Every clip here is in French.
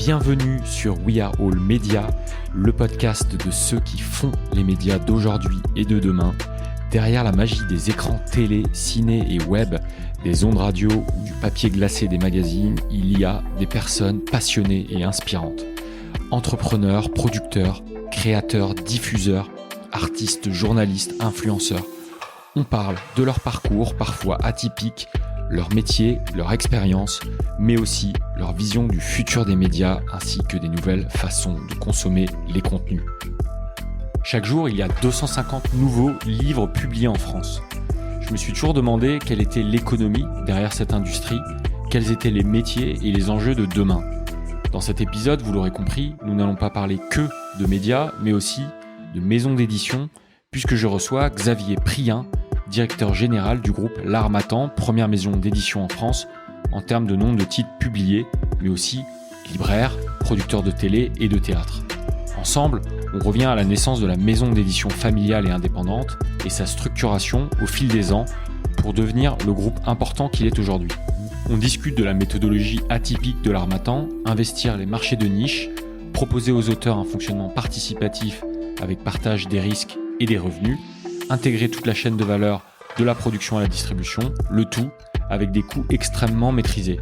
Bienvenue sur We Are All Media, le podcast de ceux qui font les médias d'aujourd'hui et de demain. Derrière la magie des écrans télé, ciné et web, des ondes radio ou du papier glacé des magazines, il y a des personnes passionnées et inspirantes. Entrepreneurs, producteurs, créateurs, diffuseurs, artistes, journalistes, influenceurs. On parle de leur parcours, parfois atypique, leur métier, leur expérience, mais aussi leur vision du futur des médias ainsi que des nouvelles façons de consommer les contenus. Chaque jour, il y a 250 nouveaux livres publiés en France. Je me suis toujours demandé quelle était l'économie derrière cette industrie, quels étaient les métiers et les enjeux de demain. Dans cet épisode, vous l'aurez compris, nous n'allons pas parler que de médias, mais aussi de maisons d'édition, puisque je reçois Xavier Prien, directeur général du groupe L'Harmattan, première maison d'édition en France, en termes de nombre de titres publiés, mais aussi libraire, producteur de télé et de théâtre. Ensemble, on revient à la naissance de la maison d'édition familiale et indépendante et sa structuration au fil des ans pour devenir le groupe important qu'il est aujourd'hui. On discute de la méthodologie atypique de l'Harmattan, investir les marchés de niche, proposer aux auteurs un fonctionnement participatif avec partage des risques et des revenus, intégrer toute la chaîne de valeur de la production à la distribution, le tout avec des coûts extrêmement maîtrisés.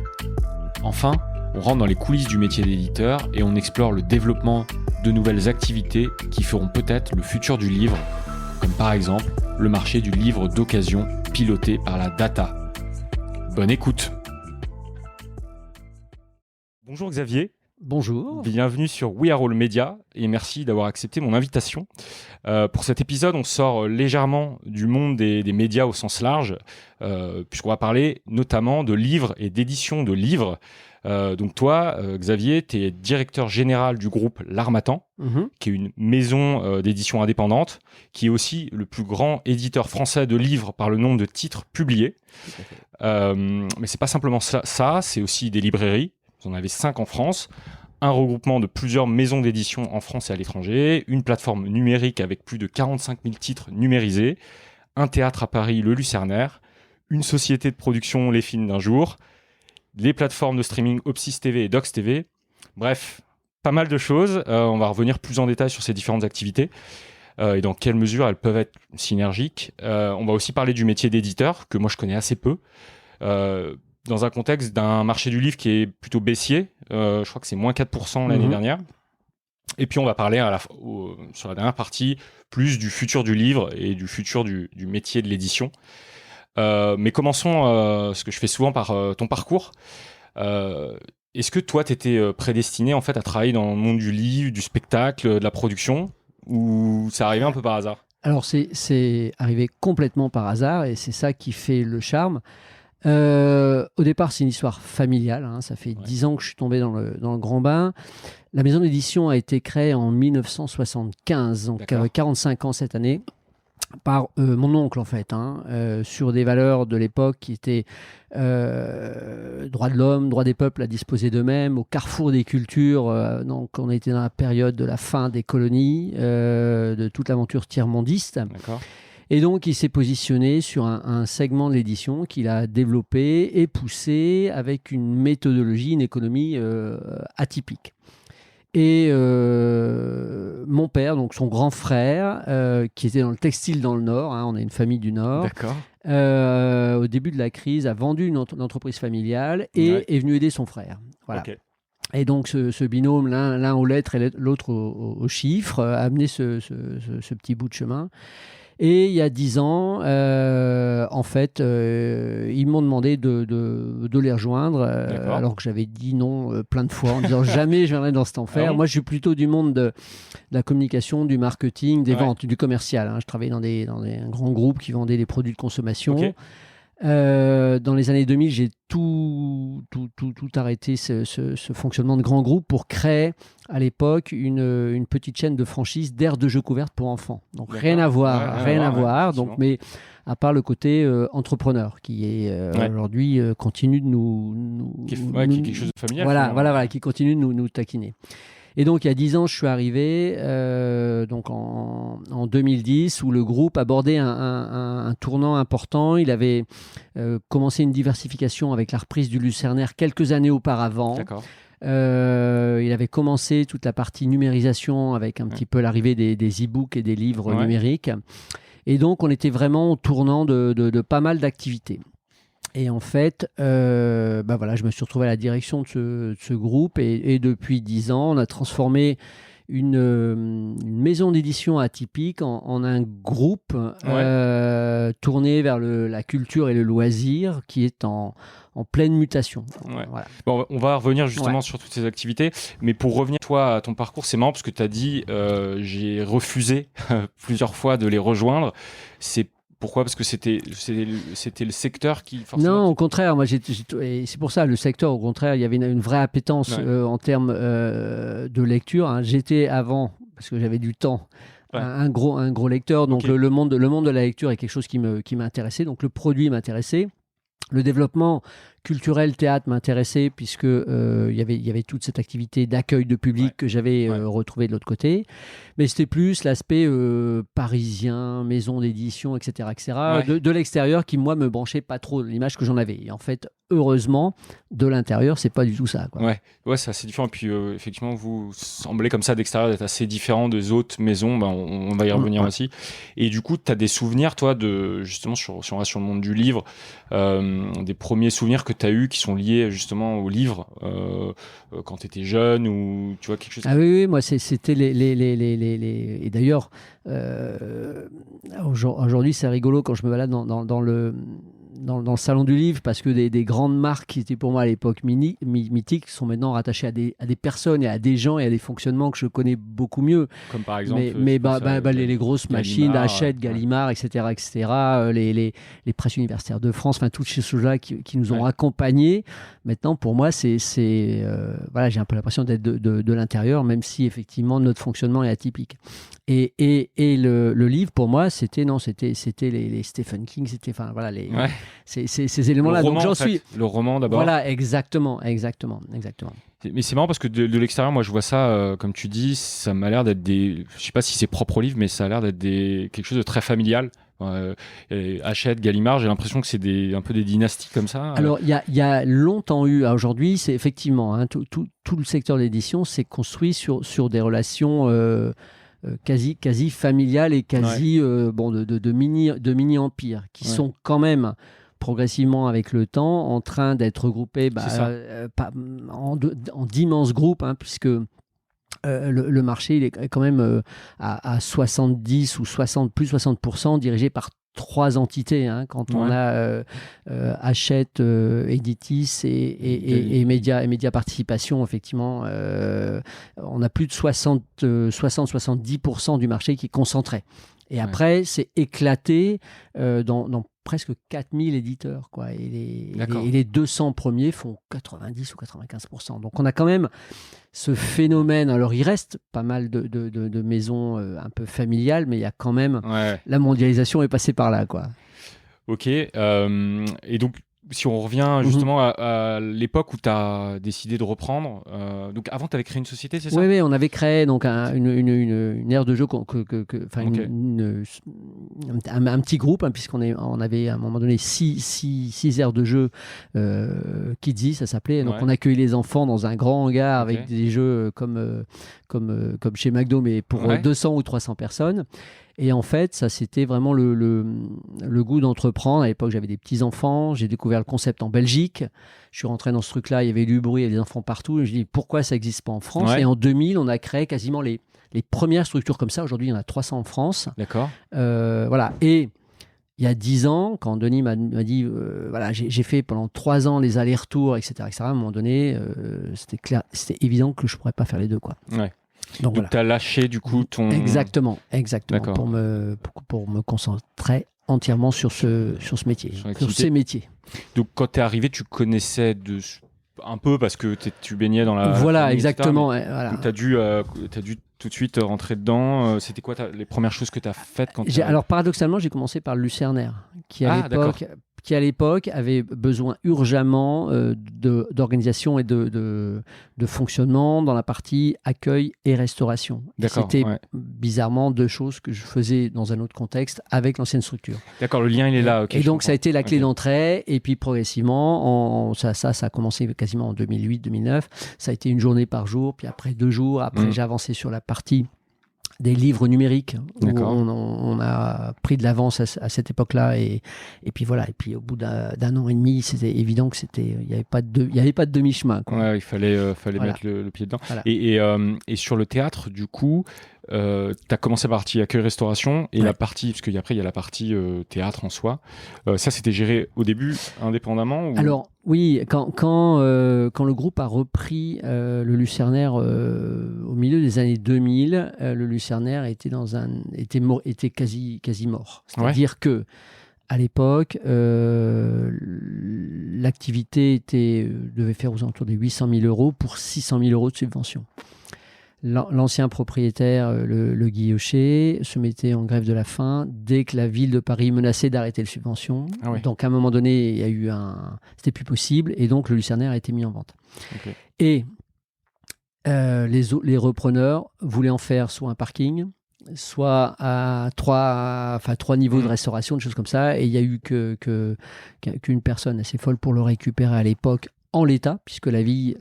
Enfin, on rentre dans les coulisses du métier d'éditeur et on explore le développement de nouvelles activités qui feront peut-être le futur du livre, comme par exemple le marché du livre d'occasion piloté par la data. Bonne écoute. Bonjour Xavier. Bonjour. Bienvenue sur We Are All Media et merci d'avoir accepté mon invitation. Pour cet épisode, on sort légèrement du monde des médias au sens large, puisqu'on va parler notamment de livres et d'édition de livres. Donc toi, Xavier, tu es directeur général du groupe L'Harmattan, qui est une maison d'édition indépendante, qui est aussi le plus grand éditeur français de livres par le nombre de titres publiés. Mais c'est pas simplement ça, c'est aussi des librairies. Vous en avez 5 en France, un regroupement de plusieurs maisons d'édition en France et à l'étranger, une plateforme numérique avec plus de 45 000 titres numérisés, un théâtre à Paris, le Lucernaire, une société de production, Les Films d'un jour, les plateformes de streaming Opsis TV et Docs TV. Bref, pas mal de choses. On va revenir plus en détail sur ces différentes activités et dans quelle mesure elles peuvent être synergiques. On va aussi parler du métier d'éditeur, que moi je connais assez peu. Dans un contexte d'un marché du livre qui est plutôt baissier, je crois que c'est moins 4% l'année dernière. Et puis on va parler sur la dernière partie plus du futur du livre et du futur du métier de l'édition. Mais commençons, ce que je fais souvent, par ton parcours. Est-ce que toi, tu étais prédestiné en fait, à travailler dans le monde du livre, du spectacle, de la production, ou ça arrivait un peu par hasard ? Alors c'est arrivé complètement par hasard et c'est ça qui fait le charme. Au départ, c'est une histoire familiale. Ça fait 10 ans que je suis tombé dans le grand bain. La maison d'édition a été créée en 1975, donc 45 ans cette année, par mon oncle en fait, sur des valeurs de l'époque qui étaient droit de l'homme, droit des peuples à disposer d'eux-mêmes, au carrefour des cultures. Donc on était dans la période de la fin des colonies, de toute l'aventure tiers-mondiste. D'accord. Et donc, il s'est positionné sur un segment de l'édition qu'il a développé et poussé avec une méthodologie, une économie atypique. Et mon père, donc son grand frère, qui était dans le textile dans le Nord, on a une famille du Nord, au début de la crise, a vendu une entreprise familiale et est venu aider son frère. Voilà. Okay. Et donc, ce binôme, l'un aux lettres et l'autre aux chiffres, a amené ce petit bout de chemin. Et il y a 10 ans, en fait, ils m'ont demandé de les rejoindre, alors que j'avais dit non plein de fois en disant jamais je viendrai dans cet enfer. Moi, je suis plutôt du monde de la communication, du marketing, des ventes, du commercial. Je travaillais dans un grand groupe qui vendait des produits de consommation. Okay. Dans les années 2000, j'ai tout arrêté ce fonctionnement de grand groupe pour créer à l'époque une petite chaîne de franchise d'aires de jeux couvertes pour enfants. Donc rien à voir. Donc, mais à part le côté entrepreneur qui est aujourd'hui continue de qui est quelque chose de familial. Voilà, qui continue de nous taquiner. Et donc, il y a 10 ans, je suis arrivé donc en 2010 où le groupe abordait un tournant important. Il avait commencé une diversification avec la reprise du Lucernaire quelques années auparavant. Il avait commencé toute la partie numérisation avec un petit peu l'arrivée des e-books et des livres numériques. Et donc, on était vraiment au tournant de pas mal d'activités. Et en fait, je me suis retrouvé à la direction de ce groupe. Et depuis 10 ans, on a transformé une maison d'édition atypique en un groupe tourné vers la culture et le loisir qui est en pleine mutation. Ouais. Voilà. Bon, on va revenir justement sur toutes ces activités, mais pour revenir toi à ton parcours, c'est marrant parce que tu as dit j'ai refusé plusieurs fois de les rejoindre. Pourquoi ? Parce que c'était le secteur qui... Non, au contraire. Moi, et c'est pour ça, le secteur, au contraire, il y avait une vraie appétence en termes de lecture. Hein. J'étais avant, parce que j'avais du temps, un gros lecteur. Donc, le monde de la lecture est quelque chose qui m'intéressait. Donc, le produit m'intéressait. Le développement culturel, théâtre m'intéressait puisque y avait toute cette activité d'accueil de public que j'avais retrouvé de l'autre côté. Mais c'était plus l'aspect parisien, maison d'édition, etc. de l'extérieur qui, moi, me branchait pas trop l'image que j'en avais. Et en fait, heureusement, de l'intérieur, c'est pas du tout ça, quoi. Ouais, c'est assez différent. Et puis, effectivement, vous semblez comme ça d'extérieur d'être assez différent des autres maisons. On va y revenir aussi. Et du coup, tu as des souvenirs, toi, justement, si on reste sur le monde du livre, des premiers souvenirs que tu as eus qui sont liés justement au livre quand tu étais jeune ou tu vois quelque chose. Ah oui, moi, c'était et d'ailleurs, aujourd'hui, c'est rigolo quand je me balade dans le salon du livre parce que des grandes marques qui étaient pour moi à l'époque mythiques sont maintenant rattachées à des personnes et à des gens et à des fonctionnements que je connais beaucoup mieux. Comme par exemple les grosses machines, Hachette, Gallimard, etc. Les presses universitaires de France, enfin toutes ces choses-là qui nous ont accompagnés. Maintenant, pour moi, j'ai un peu l'impression d'être de l'intérieur, même si effectivement notre fonctionnement est atypique. Et le livre, pour moi, c'était les Stephen King, ces éléments-là. Donc j'en suis. Le roman d'abord. Voilà, exactement. Mais c'est marrant parce que de l'extérieur, moi je vois ça, comme tu dis, ça m'a l'air d'être je sais pas si c'est propre au livre, mais ça a l'air d'être quelque chose de très familial. Hachette, Gallimard, j'ai l'impression que c'est un peu des dynasties comme ça. Alors, il y a longtemps eu, aujourd'hui, c'est effectivement, tout le secteur de l'édition s'est construit sur des relations quasi familiales et quasi de mini-empires qui sont quand même progressivement avec le temps en train d'être regroupés en d'immenses groupes, puisque le marché il est quand même à 70 ou 60% dirigé par 3 entités, quand on a Hachette, Editis et Média Participation, effectivement, on a plus de 60-70% du marché qui est concentré. Et après, c'est éclaté dans presque 4000 éditeurs, quoi. Et les 200 premiers font 90 ou 95%. Donc, on a quand même ce phénomène. Alors, il reste pas mal de maisons un peu familiales, mais il y a quand même... La mondialisation est passée par là, quoi. Ok. Et donc, si on revient justement à l'époque où tu as décidé de reprendre, donc avant tu avais créé une société, c'est ça ? Oui, on avait créé donc une aire de jeu, un petit groupe, puisqu'on avait à un moment donné 6 aires de jeu Kidsy, ça s'appelait. Donc on accueillait les enfants dans un grand hangar avec des jeux comme chez McDo, mais pour 200 ou 300 personnes. Et en fait, ça, c'était vraiment le goût d'entreprendre. À l'époque, j'avais des petits-enfants. J'ai découvert le concept en Belgique. Je suis rentré dans ce truc-là. Il y avait du bruit, il y avait des enfants partout. Et je me dis, pourquoi ça n'existe pas en France ? Et en 2000, on a créé quasiment les premières structures comme ça. Aujourd'hui, il y en a 300 en France. D'accord. Voilà. Et il y a 10 ans, quand Denis m'a dit, j'ai fait pendant 3 ans les allers-retours, etc., à un moment donné, c'était évident que je ne pourrais pas faire les deux, quoi. Ouais. Donc tu as lâché du coup ton... Exactement, pour me concentrer entièrement sur ce métier, sur ces métiers. Donc quand tu es arrivé, tu connaissais un peu parce que tu baignais dans la... Voilà, famille, exactement. Voilà. Donc tu as dû tout de suite rentrer dedans. C'était quoi les premières choses que tu as faites quand Alors paradoxalement, j'ai commencé par le Lucernaire, qui à l'époque... qui à l'époque avait besoin urgemment d'organisation et de fonctionnement dans la partie accueil et restauration. C'était bizarrement deux choses que je faisais dans un autre contexte avec l'ancienne structure. D'accord, le lien il est là. Et donc ça a été la clé d'entrée, et puis progressivement, ça a commencé quasiment en 2008-2009, ça a été une journée par jour, puis après 2 jours, après j'ai avancé sur la partie des livres numériques où on a pris de l'avance à cette époque-là, et puis voilà, et puis au bout d'un an et demi, c'était évident que il n'y avait pas de demi-chemin, quoi. Ouais, il fallait mettre le pied dedans. Voilà. Et sur le théâtre, du coup, tu as commencé par la partie accueil-restauration, et la partie, parce qu'après il y a la partie théâtre en soi. Ça, c'était géré au début indépendamment ou... Alors oui, quand le groupe a repris le Lucernaire au milieu des années 2000, le Lucernaire était quasi mort. C'est-à-dire que à l'époque, l'activité devait faire aux alentours des 800 000 euros pour 600 000 euros de subvention. L'ancien propriétaire, le Guy Hochet, se mettait en grève de la faim dès que la ville de Paris menaçait d'arrêter les subventions. Donc à un moment donné, il y a eu c'était plus possible, et donc le Lucernaire a été mis en vente. Et les repreneurs voulaient en faire soit un parking, soit à 3 niveaux de restauration, des choses comme ça, et il y a eu qu'une personne assez folle pour le récupérer à l'époque en l'état, puisque la ville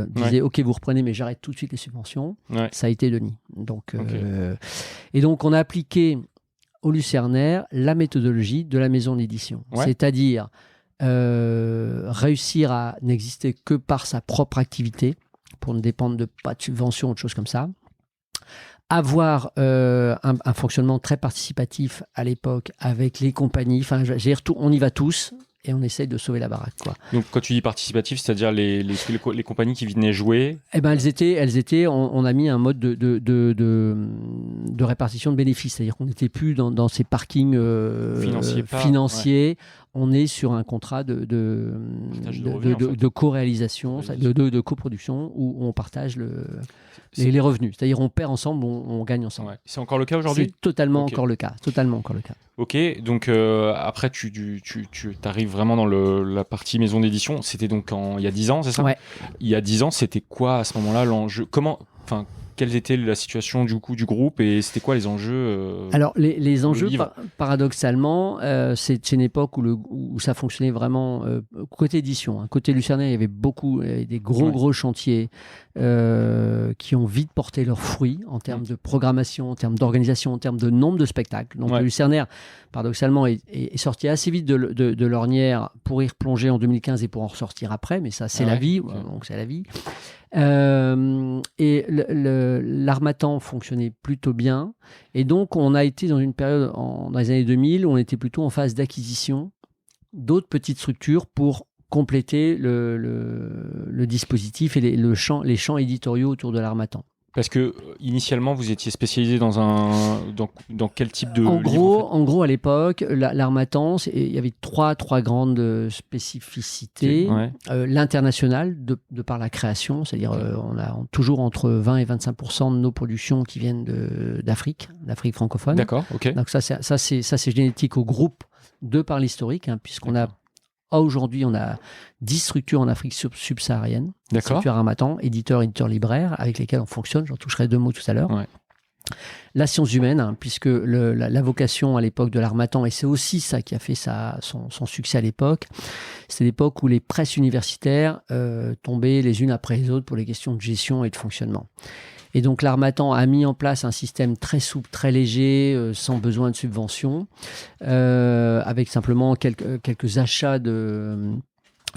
disait ok, vous reprenez, mais j'arrête tout de suite les subventions. Ça a été Denis. Donc, et donc on a appliqué au Lucernaire la méthodologie de la maison d'édition, c'est-à-dire réussir à n'exister que par sa propre activité pour ne dépendre de pas de subventions ou de choses comme ça, avoir un fonctionnement très participatif à l'époque avec les compagnies, on y va tous et on essaye de sauver la baraque, quoi. Donc quand tu dis participatif, c'est-à-dire les compagnies qui venaient jouer? Elles étaient, on a mis un mode de répartition de bénéfices, c'est-à-dire qu'on n'était plus dans ces parkings financiers. On est sur un contrat de co-réalisation, de coproduction, où on partage les revenus. C'est-à-dire on perd ensemble, on gagne ensemble. C'est encore le cas aujourd'hui? C'est totalement encore le cas. Ok, donc après tu arrives vraiment dans la partie maison d'édition. C'était donc il y a 10 ans, c'est ça? Il y a 10 ans, c'était quoi à ce moment-là l'enjeu? Quelle était la situation du groupe, et c'était quoi les enjeux? Alors les enjeux, paradoxalement, c'est une époque où ça fonctionnait vraiment côté édition. Côté Lucernaire, il y avait des gros chantiers qui ont vite porté leurs fruits en termes de programmation, en termes d'organisation, en termes de nombre de spectacles. Donc le Lucernaire, paradoxalement, est sorti assez vite de l'ornière pour y replonger en 2015 et pour en ressortir après, mais ça c'est la vie, donc c'est la vie. Et l'Harmattan fonctionnait plutôt bien, et donc on a été dans une période dans les années 2000 où on était plutôt en phase d'acquisition d'autres petites structures pour compléter le dispositif et les champs éditoriaux autour de l'Harmattan. Parce que initialement, vous étiez spécialisé dans quel type de livre, en gros, à l'époque, l'Harmattan, il y avait trois grandes spécificités. L'international, de par la création, c'est-à-dire on a toujours entre 20 et 25% de nos productions qui viennent d'Afrique francophone. D'accord, ok. Donc ça c'est génétique au groupe de par l'historique, puisqu'on a aujourd'hui, on a 10 structures en Afrique subsaharienne. Structures Harmattan, éditeurs, libraires, avec lesquels on fonctionne. J'en toucherai 2 mots tout à l'heure. La science humaine, puisque la vocation à l'époque de l'Harmattan, et c'est aussi ça qui a fait son succès à l'époque, c'est l'époque où les presses universitaires tombaient les unes après les autres pour les questions de gestion et de fonctionnement. Et donc l'Harmattan a mis en place un système très souple, très léger, sans besoin de subventions, avec simplement quelques achats de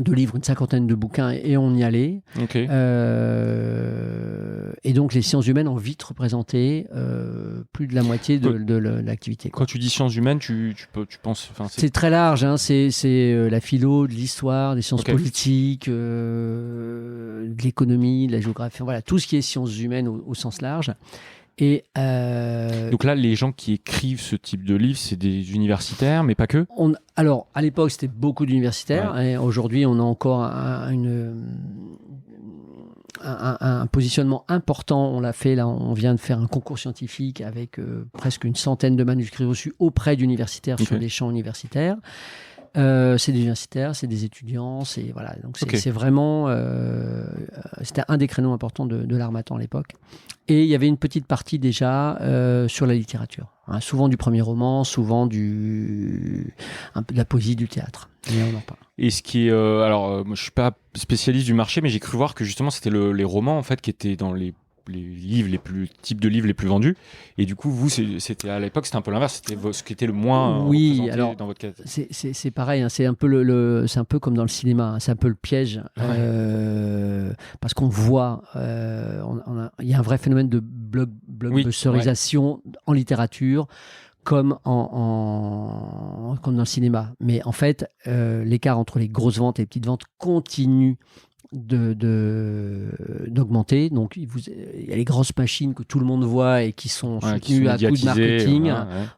livres, une 50aine de bouquins, et on y allait. Et donc les sciences humaines ont vite représenté plus de la moitié de l'activité. Quand tu dis sciences humaines, tu penses... C'est très large, c'est la philo, de l'histoire, des sciences politiques, de l'économie, de la géographie, voilà, tout ce qui est sciences humaines au sens large. Et donc là, les gens qui écrivent ce type de livre, c'est des universitaires, mais pas que. Alors, à l'époque, c'était beaucoup d'universitaires. Et aujourd'hui, on a encore un positionnement important. On l'a fait, là, on vient de faire un concours scientifique avec presque une centaine de manuscrits reçus auprès d'universitaires sur des champs universitaires. C'est des universitaires, c'est des étudiants, voilà. Donc c'est vraiment, c'était un des créneaux importants de l'Harmattan à l'époque. Et il y avait une petite partie déjà sur la littérature, hein, souvent du premier roman, souvent un peu de la poésie, du théâtre. Et on en parle. Et ce qui est, alors, moi je suis pas spécialiste du marché, mais j'ai cru voir que justement c'était les romans en fait qui étaient dans les livres types de livres les plus vendus, et du coup vous c'était à l'époque c'était un peu l'inverse, c'était ce qui était le moins représenté alors, dans votre cas. C'est pareil, hein, c'est un peu c'est un peu comme dans le cinéma, hein, c'est un peu le piège, parce qu'on voit il y a un vrai phénomène de blockbusterisation en littérature comme comme dans le cinéma, mais en fait l'écart entre les grosses ventes et les petites ventes continue d'augmenter. Donc il y a les grosses machines que tout le monde voit et qui sont soutenues à coup de marketing.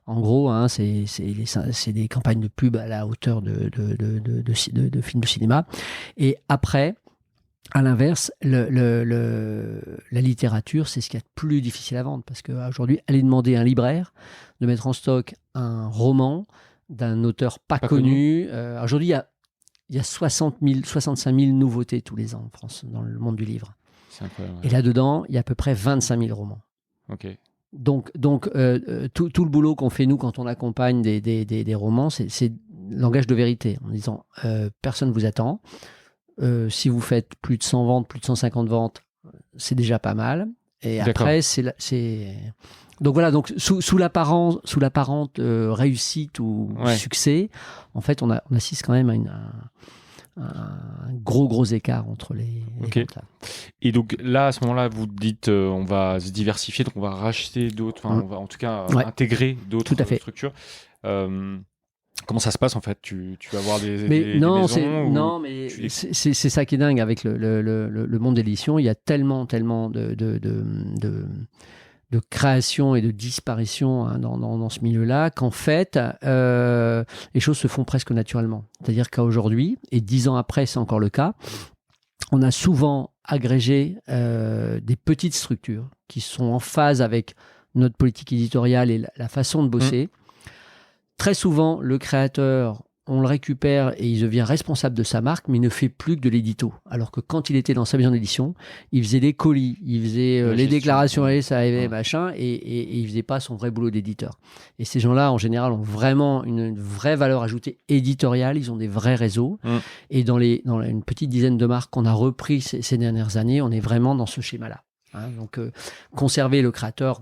En gros, hein, c'est des campagnes de pub à la hauteur de films de cinéma. Et après, à l'inverse, la littérature, c'est ce qu'il y a de plus difficile à vendre, parce qu'aujourd'hui, aller demander à un libraire de mettre en stock un roman d'un auteur pas connu. Aujourd'hui, il y a 65 000 nouveautés tous les ans en France, dans le monde du livre. C'est incroyable. Et là-dedans, il y a à peu près 25 000 romans. Ok. Donc tout le boulot qu'on fait, nous, quand on accompagne des romans, c'est langage de vérité, en disant personne ne vous attend. Si vous faites plus de 100 ventes, plus de 150 ventes, c'est déjà pas mal. Et après, donc voilà, donc sous l'apparente réussite ou succès, en fait, on assiste quand même à un gros écart entre les ventes. Et donc là, à ce moment-là, vous dites on va se diversifier, donc on va racheter d'autres, on va en tout cas intégrer d'autres structures. Comment ça se passe en fait? Tu vas voir des maisons mais c'est ça qui est dingue avec le monde d'édition. Il y a tellement de création et de disparition, hein, dans ce milieu-là, qu'en fait, les choses se font presque naturellement. C'est-à-dire qu'aujourd'hui, et 10 ans après, c'est encore le cas, on a souvent agrégé des petites structures qui sont en phase avec notre politique éditoriale et la façon de bosser. Très souvent, le créateur, on le récupère et il devient responsable de sa marque, mais il ne fait plus que de l'édito. Alors que quand il était dans sa maison d'édition, il faisait des colis, il faisait les déclarations, ça arrivait, machin, et il ne faisait pas son vrai boulot d'éditeur. Et ces gens-là, en général, ont vraiment une vraie valeur ajoutée éditoriale, ils ont des vrais réseaux. Et dans une petite dizaine de marques qu'on a repris ces dernières années, on est vraiment dans ce schéma-là. Hein, donc, conserver le créateur,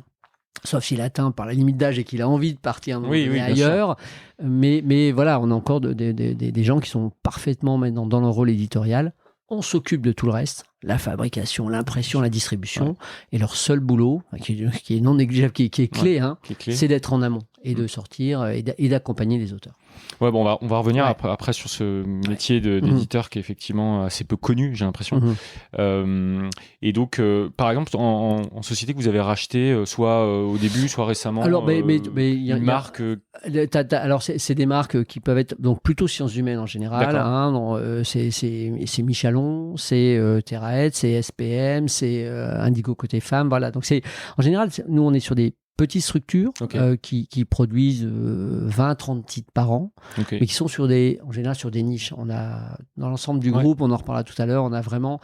sauf s'il atteint par la limite d'âge et qu'il a envie de partir ailleurs. Mais voilà, on a encore des gens qui sont parfaitement maintenant dans leur rôle éditorial. On s'occupe de tout le reste, la fabrication, l'impression, la distribution. Et leur seul boulot, qui est non négligeable, qui est clé, c'est d'être en amont et de sortir et d'accompagner les auteurs. Ouais, bon, on va revenir après sur ce métier d'éditeur qui est effectivement assez peu connu, j'ai l'impression. Et donc, par exemple, en société que vous avez racheté, soit au début, soit récemment, une marque. Alors, c'est des marques qui peuvent être donc plutôt sciences humaines en général. Hein, c'est Michelon, c'est Terraed, c'est SPM, c'est Indigo côté femmes. Voilà. Donc, en général, nous, on est sur des petites structures qui produisent 20-30 titres par an, mais qui sont en général sur des niches. On a, dans l'ensemble du groupe, on en reparlera tout à l'heure, on a vraiment...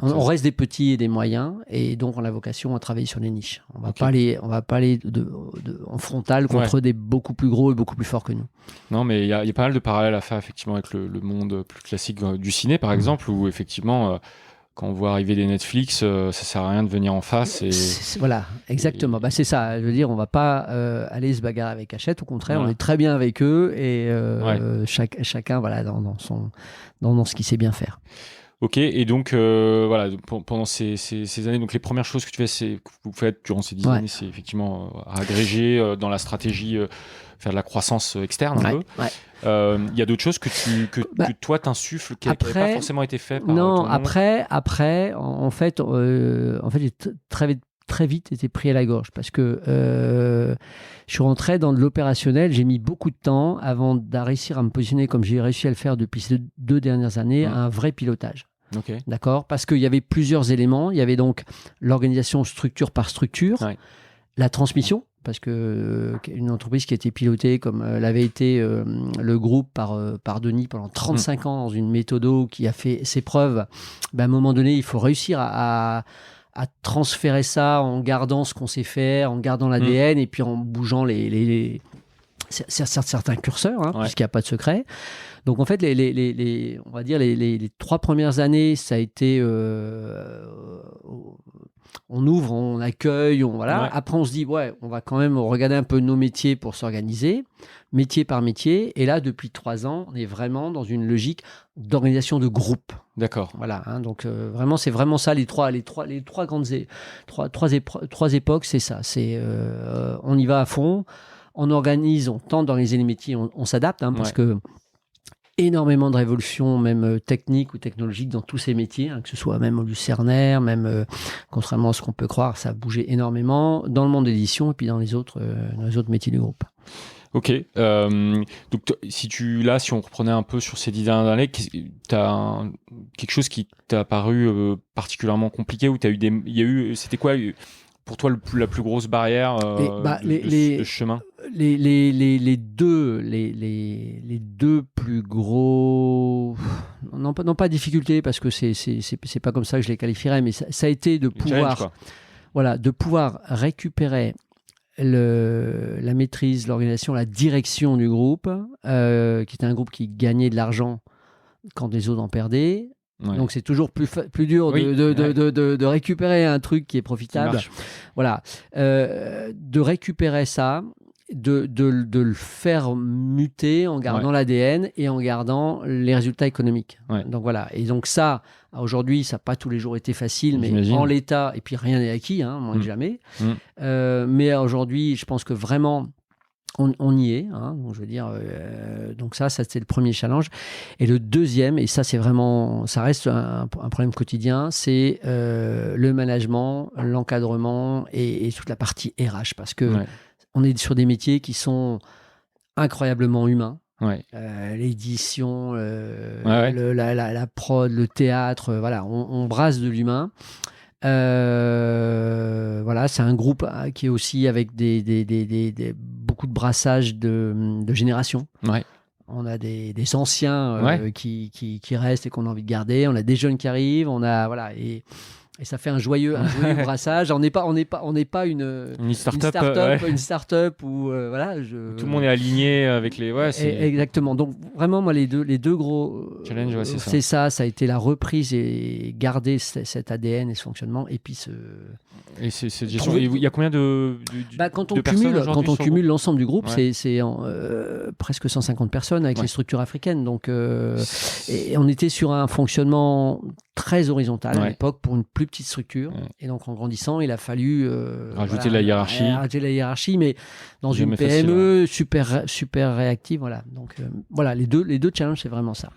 On reste des petits et des moyens, et donc on a vocation à travailler sur les niches. On va pas aller en frontal contre des beaucoup plus gros et beaucoup plus forts que nous. Non, mais il y a pas mal de parallèles à faire effectivement avec le monde plus classique du ciné, par exemple, où effectivement... quand on voit arriver des Netflix, ça sert à rien de venir en face. Voilà, exactement. C'est ça. Je veux dire, on va pas aller se bagarrer avec Hachette. Au contraire, on est très bien avec eux et chacun, voilà, dans ce qu'il sait bien faire. Ok, et donc voilà, pendant ces années, donc les premières choses que vous faites durant ces 10 années, c'est effectivement agréger dans la stratégie, faire de la croissance externe un peu. Il y a d'autres choses que toi t'insuffles qui n'avaient pas forcément été fait par non, après, en fait, j'ai très vite été pris à la gorge parce que je suis rentré dans de l'opérationnel. J'ai mis beaucoup de temps avant de réussir à me positionner comme j'ai réussi à le faire depuis ces 2 dernières années, à un vrai pilotage. D'accord ? Parce qu'il y avait plusieurs éléments. Il y avait donc l'organisation structure par structure, la transmission. parce que une entreprise qui a été pilotée comme l'avait été le groupe par Denis pendant 35 ans dans une méthodo qui a fait ses preuves, à un moment donné, il faut réussir à transférer ça en gardant ce qu'on sait faire, en gardant l'ADN et puis en bougeant certains curseurs, puisqu'il n'y a pas de secret. Donc en fait, on va dire les 3 premières années, ça a été on ouvre, on accueille, voilà. Ouais. Après on se dit on va quand même regarder un peu nos métiers pour s'organiser, métier par métier. Et là, depuis 3 ans, on est vraiment dans une logique d'organisation de groupe. D'accord. Voilà. Donc vraiment, c'est vraiment ça les trois grandes trois époques, c'est ça. C'est on y va à fond, on organise, on tente d'organiser les métiers, on s'adapte parce que énormément de révolutions, même techniques ou technologiques dans tous ces métiers, que ce soit même au Lucernaire, même contrairement à ce qu'on peut croire, ça a bougé énormément dans le monde de l'édition et puis dans les autres métiers du groupe. Ok. Donc, si on reprenait un peu sur ces 10 dernières années, tu as quelque chose qui t'a paru particulièrement compliqué ou c'était quoi pour toi la plus grosse barrière de chemin? Les deux plus gros, non pas difficulté parce que c'est pas comme ça que je les qualifierais, mais ça a été de pouvoir récupérer la maîtrise, l'organisation, la direction du groupe, qui était un groupe qui gagnait de l'argent quand les autres en perdaient. Ouais. Donc c'est toujours plus dur de récupérer un truc qui est profitable. Voilà, de récupérer ça, de le faire muter en gardant l'ADN et en gardant les résultats économiques. Ouais. Donc voilà. Et donc ça, aujourd'hui, ça n'a pas tous les jours été facile, mais en l'état, et puis rien n'est acquis, moins que jamais. Mais aujourd'hui, je pense que vraiment on y est, donc je veux dire, donc ça c'était le premier challenge. Et le deuxième, et ça c'est vraiment, ça reste un problème quotidien, c'est le management, l'encadrement et toute la partie RH, parce que on est sur des métiers qui sont incroyablement humains. Ouais. L'édition, la prod, le théâtre, voilà, on brasse de l'humain. Voilà, c'est un groupe qui est aussi avec beaucoup de brassage de générations. Ouais. On a des anciens qui restent et qu'on a envie de garder. On a des jeunes qui arrivent. On a et ça fait un joyeux brassage. On n'est pas une start-up où voilà. Tout le monde est aligné avec les. Exactement. Donc vraiment, moi les deux gros challenges, c'est ça. Ça a été la reprise et garder cet ADN et ce fonctionnement. Et puis cette gestion. Il y a combien de quand on cumule l'ensemble du groupe, c'est presque 150 personnes avec les structures africaines. Donc et on était sur un fonctionnement très horizontal à l'époque pour une plus petite structure. Et donc en grandissant, il a fallu rajouter la hiérarchie, mais dans une PME super réactive. Voilà. Donc voilà, les deux challenges, c'est vraiment ça.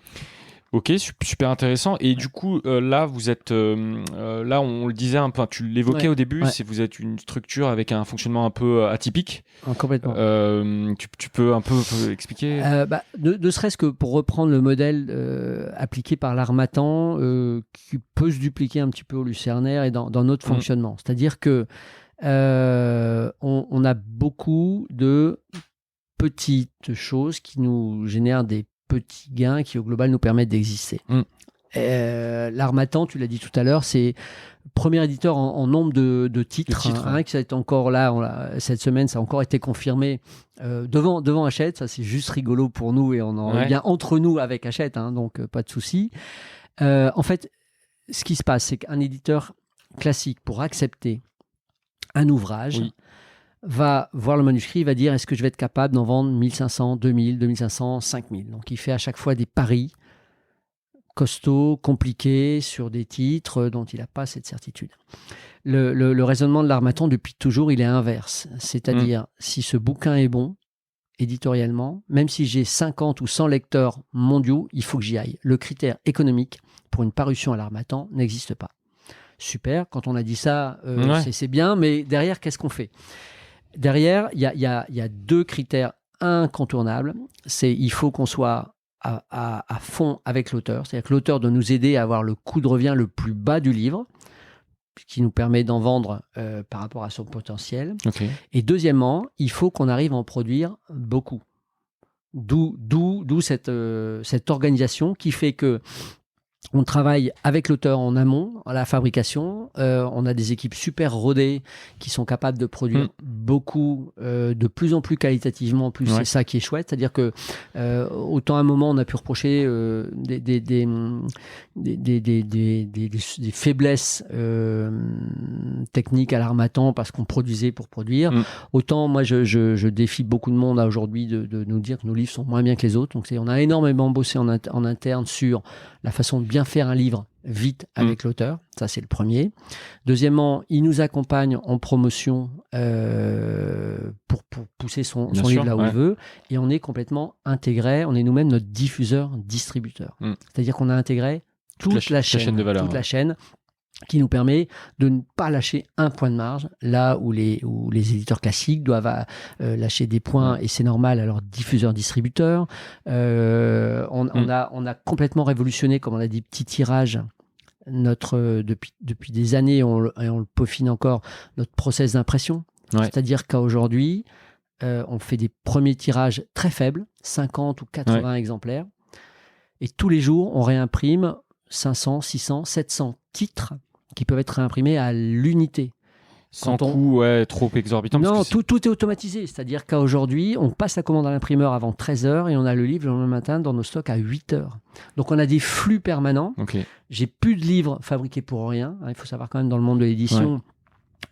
Ok, super intéressant. Et du coup, là, vous êtes, là, on le disait un peu, tu l'évoquais au début, vous êtes une structure avec un fonctionnement un peu atypique. Complètement. Tu peux un peu expliquer ne serait-ce que pour reprendre le modèle appliqué par l'Harmattan, qui peut se dupliquer un petit peu au Lucernaire et dans notre fonctionnement. C'est-à-dire que on a beaucoup de petites choses qui nous génèrent des petits gains qui au global nous permettent d'exister. L'Harmattan, tu l'as dit tout à l'heure, c'est premier éditeur en nombre de titres, qui est encore là, cette semaine, ça a encore été confirmé devant Hachette. Ça, c'est juste rigolo pour nous et on en est bien entre nous avec Hachette, donc pas de souci. En fait, ce qui se passe, c'est qu'un éditeur classique, pour accepter un ouvrage, va voir le manuscrit, va dire est-ce que je vais être capable d'en vendre 1500, 2000, 2500, 5000. Donc il fait à chaque fois des paris costauds, compliqués sur des titres dont il n'a pas cette certitude. Le raisonnement de l'Harmattan depuis toujours, il est inverse. C'est-à-dire si ce bouquin est bon éditorialement, même si j'ai 50 ou 100 lecteurs mondiaux, il faut que j'y aille. Le critère économique pour une parution à l'Harmattan n'existe pas. Super, quand on a dit ça, c'est bien, mais derrière, qu'est-ce qu'on fait ? Derrière, il y a deux critères incontournables. Il faut qu'on soit à fond avec l'auteur. C'est-à-dire que l'auteur doit nous aider à avoir le coût de revient le plus bas du livre qui nous permet d'en vendre par rapport à son potentiel. Ok. Et deuxièmement, il faut qu'on arrive à en produire beaucoup. D'où cette organisation qui fait que on travaille avec l'auteur en amont, à la fabrication. On a des équipes super rodées qui sont capables de produire beaucoup, de plus en plus qualitativement. En plus, c'est ça qui est chouette. C'est-à-dire que autant à un moment, on a pu reprocher des faiblesses techniques à l'Harmattan parce qu'on produisait pour produire. Autant, moi, je défie beaucoup de monde aujourd'hui de nous dire que nos livres sont moins bien que les autres. Donc, on a énormément bossé en interne sur la façon de bien faire un livre vite avec l'auteur. Ça, c'est le premier. Deuxièmement, il nous accompagne en promotion pour pousser son livre là où il veut. Et on est complètement intégré. On est nous-mêmes notre diffuseur-distributeur. C'est-à-dire qu'on a intégré toute la chaîne de valeur. Toute la chaîne qui nous permet de ne pas lâcher un point de marge, là où les éditeurs classiques doivent lâcher des points, et c'est normal à leurs diffuseurs-distributeurs. On a complètement révolutionné, comme on a dit, petit tirage, depuis des années, et on le peaufine encore, notre process d'impression. C'est-à-dire qu'aujourd'hui, on fait des premiers tirages très faibles, 50 ou 80 exemplaires, et tous les jours, on réimprime 500, 600, 700 titres qui peuvent être réimprimés à l'unité. Sans coût trop exorbitant. Non, tout est automatisé. C'est-à-dire qu'aujourd'hui, on passe la commande à l'imprimeur avant 13h et on a le livre le lendemain matin dans nos stocks à 8h. Donc, on a des flux permanents. J'ai plus de livres fabriqués pour rien. Il faut savoir quand même, dans le monde de l'édition,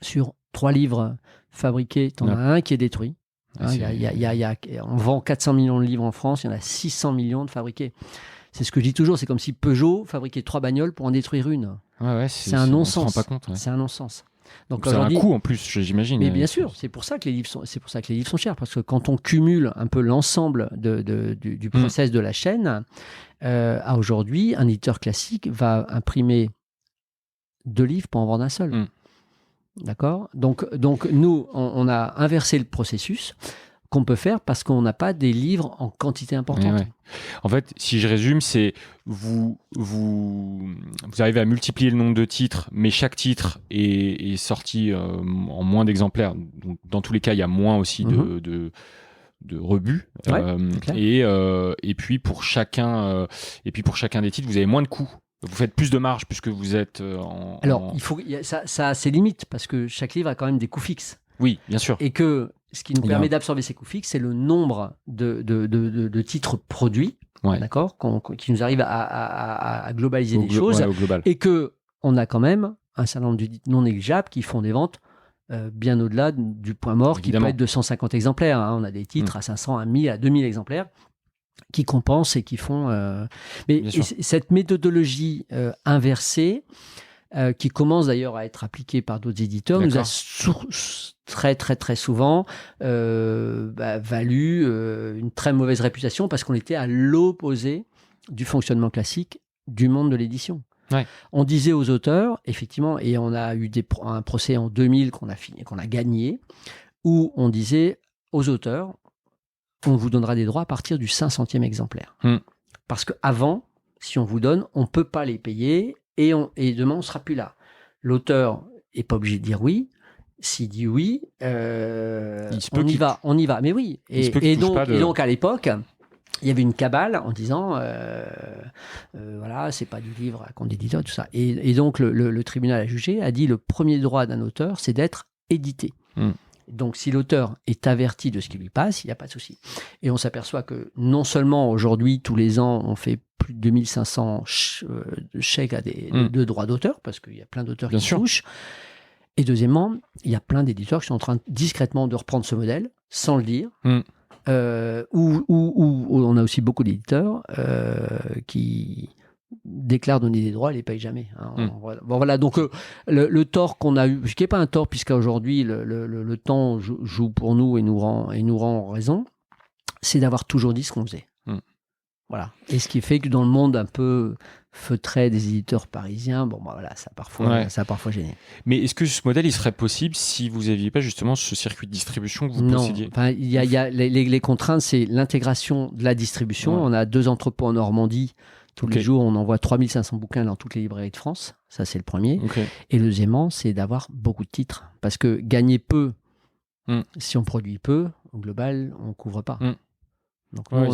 sur 3 livres fabriqués, tu en as un qui est détruit. On vend 400 millions de livres en France, il y en a 600 millions de fabriqués. C'est ce que je dis toujours, c'est comme si Peugeot fabriquait 3 bagnoles pour en détruire une. C'est un non-sens. On se rend pas compte. C'est un non-sens. Donc c'est un coût en plus, j'imagine. Mais bien sûr, c'est pour ça que les livres sont chers, parce que quand on cumule un peu l'ensemble du process de la chaîne, à aujourd'hui, un éditeur classique va imprimer 2 livres pour en vendre un seul. D'accord ? Donc nous, on a inversé le processus qu'on peut faire parce qu'on n'a pas des livres en quantité importante. En fait, si je résume, c'est vous arrivez à multiplier le nombre de titres, mais chaque titre est sorti en moins d'exemplaires. Donc, dans tous les cas, il y a moins aussi de rebut. Et puis pour chacun des titres, vous avez moins de coûts. Vous faites plus de marge puisque vous êtes Alors, ça a ses limites parce que chaque livre a quand même des coûts fixes. Oui, bien sûr. Et que ce qui nous permet d'absorber ces coûts fixes, c'est le nombre de titres produits, d'accord, qui nous arrive à globaliser des choses, et que on a quand même un certain nombre de non négligeables qui font des ventes bien au-delà du point mort, qui peut être de 150 exemplaires. On a des titres à 500, à 1000, à 2000 exemplaires qui compensent et qui font... Mais cette méthodologie inversée, qui commence d'ailleurs à être appliquée par d'autres éditeurs, nous a très très très souvent valu une très mauvaise réputation parce qu'on était à l'opposé du fonctionnement classique du monde de l'édition. On disait aux auteurs, effectivement, et on a eu un procès en 2000 qu'on a gagné, où on disait aux auteurs, on vous donnera des droits à partir du 500e exemplaire. Parce qu'avant, si on vous donne, on ne peut pas les payer et demain, on ne sera plus là. L'auteur n'est pas obligé de dire oui. S'il dit oui, on y va. Mais oui. Et donc, à l'époque, il y avait une cabale en disant voilà, c'est pas du livre à compte d'éditeur, tout ça. Et donc, le tribunal a jugé, a dit le premier droit d'un auteur, c'est d'être édité. Donc, si l'auteur est averti de ce qui lui passe, il n'y a pas de souci. Et on s'aperçoit que non seulement aujourd'hui, tous les ans, on fait plus de 2500 chèques de droits d'auteur, parce qu'il y a plein d'auteurs qui touchent. Et deuxièmement, il y a plein d'éditeurs qui sont en train discrètement de reprendre ce modèle, sans le dire. Où on a aussi beaucoup d'éditeurs qui déclarent donner des droits, ils ne les payent jamais. Voilà. Donc le tort qu'on a eu, ce qui n'est pas un tort, puisqu'aujourd'hui le temps joue pour nous et nous rend raison, c'est d'avoir toujours dit ce qu'on faisait. Voilà. Et ce qui fait que dans le monde un peu feutré des éditeurs parisiens, ça a parfois gêné. Mais est-ce que ce modèle il serait possible si vous n'aviez pas justement ce circuit de distribution que vous possédiez ? Il y a les contraintes, c'est l'intégration de la distribution. On a 2 entrepôts en Normandie Tous les jours, on envoie 3500 bouquins dans toutes les librairies de France. Ça, c'est le premier. Et le deuxièmement, c'est d'avoir beaucoup de titres. Parce que gagner peu, si on produit peu, au global, on ne couvre pas. Donc on a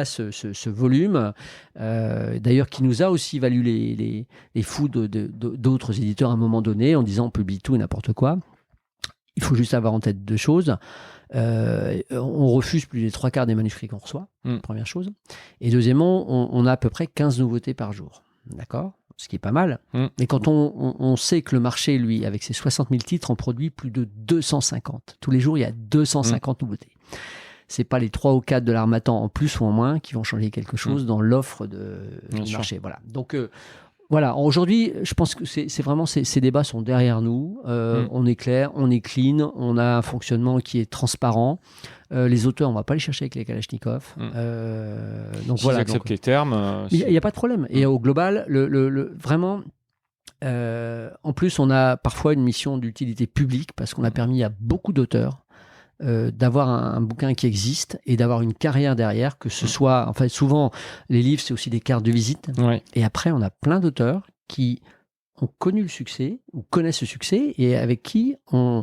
ce volume, d'ailleurs qui nous a aussi valu les fous d'autres éditeurs à un moment donné en disant on publie tout et n'importe quoi. Il faut juste avoir en tête deux choses. On refuse plus des 3/4 des manuscrits qu'on reçoit, première chose. Et deuxièmement, on a à peu près 15 nouveautés par jour. D'accord ? Ce qui est pas mal. Mais quand on sait que le marché, lui, avec ses 60 000 titres, en produit plus de 250. Tous les jours, il y a 250 nouveautés. C'est pas les 3 ou 4 de l'Harmattan en plus ou en moins qui vont changer quelque chose dans l'offre du marché. Voilà. Donc, voilà. Aujourd'hui, je pense que c'est vraiment ces débats sont derrière nous. On est clair, on est clean, on a un fonctionnement qui est transparent. Les auteurs, on ne va pas les chercher avec les Kalachnikov. Donc si ils acceptent les termes. Il n'y a pas de problème. Et au global, vraiment, en plus, on a parfois une mission d'utilité publique parce qu'on a permis à beaucoup d'auteurs d'avoir un bouquin qui existe et d'avoir une carrière derrière, que ce soit, en fait, souvent, les livres, c'est aussi des cartes de visite. Et après, on a plein d'auteurs qui ont connu le succès ou connaissent le succès et avec qui on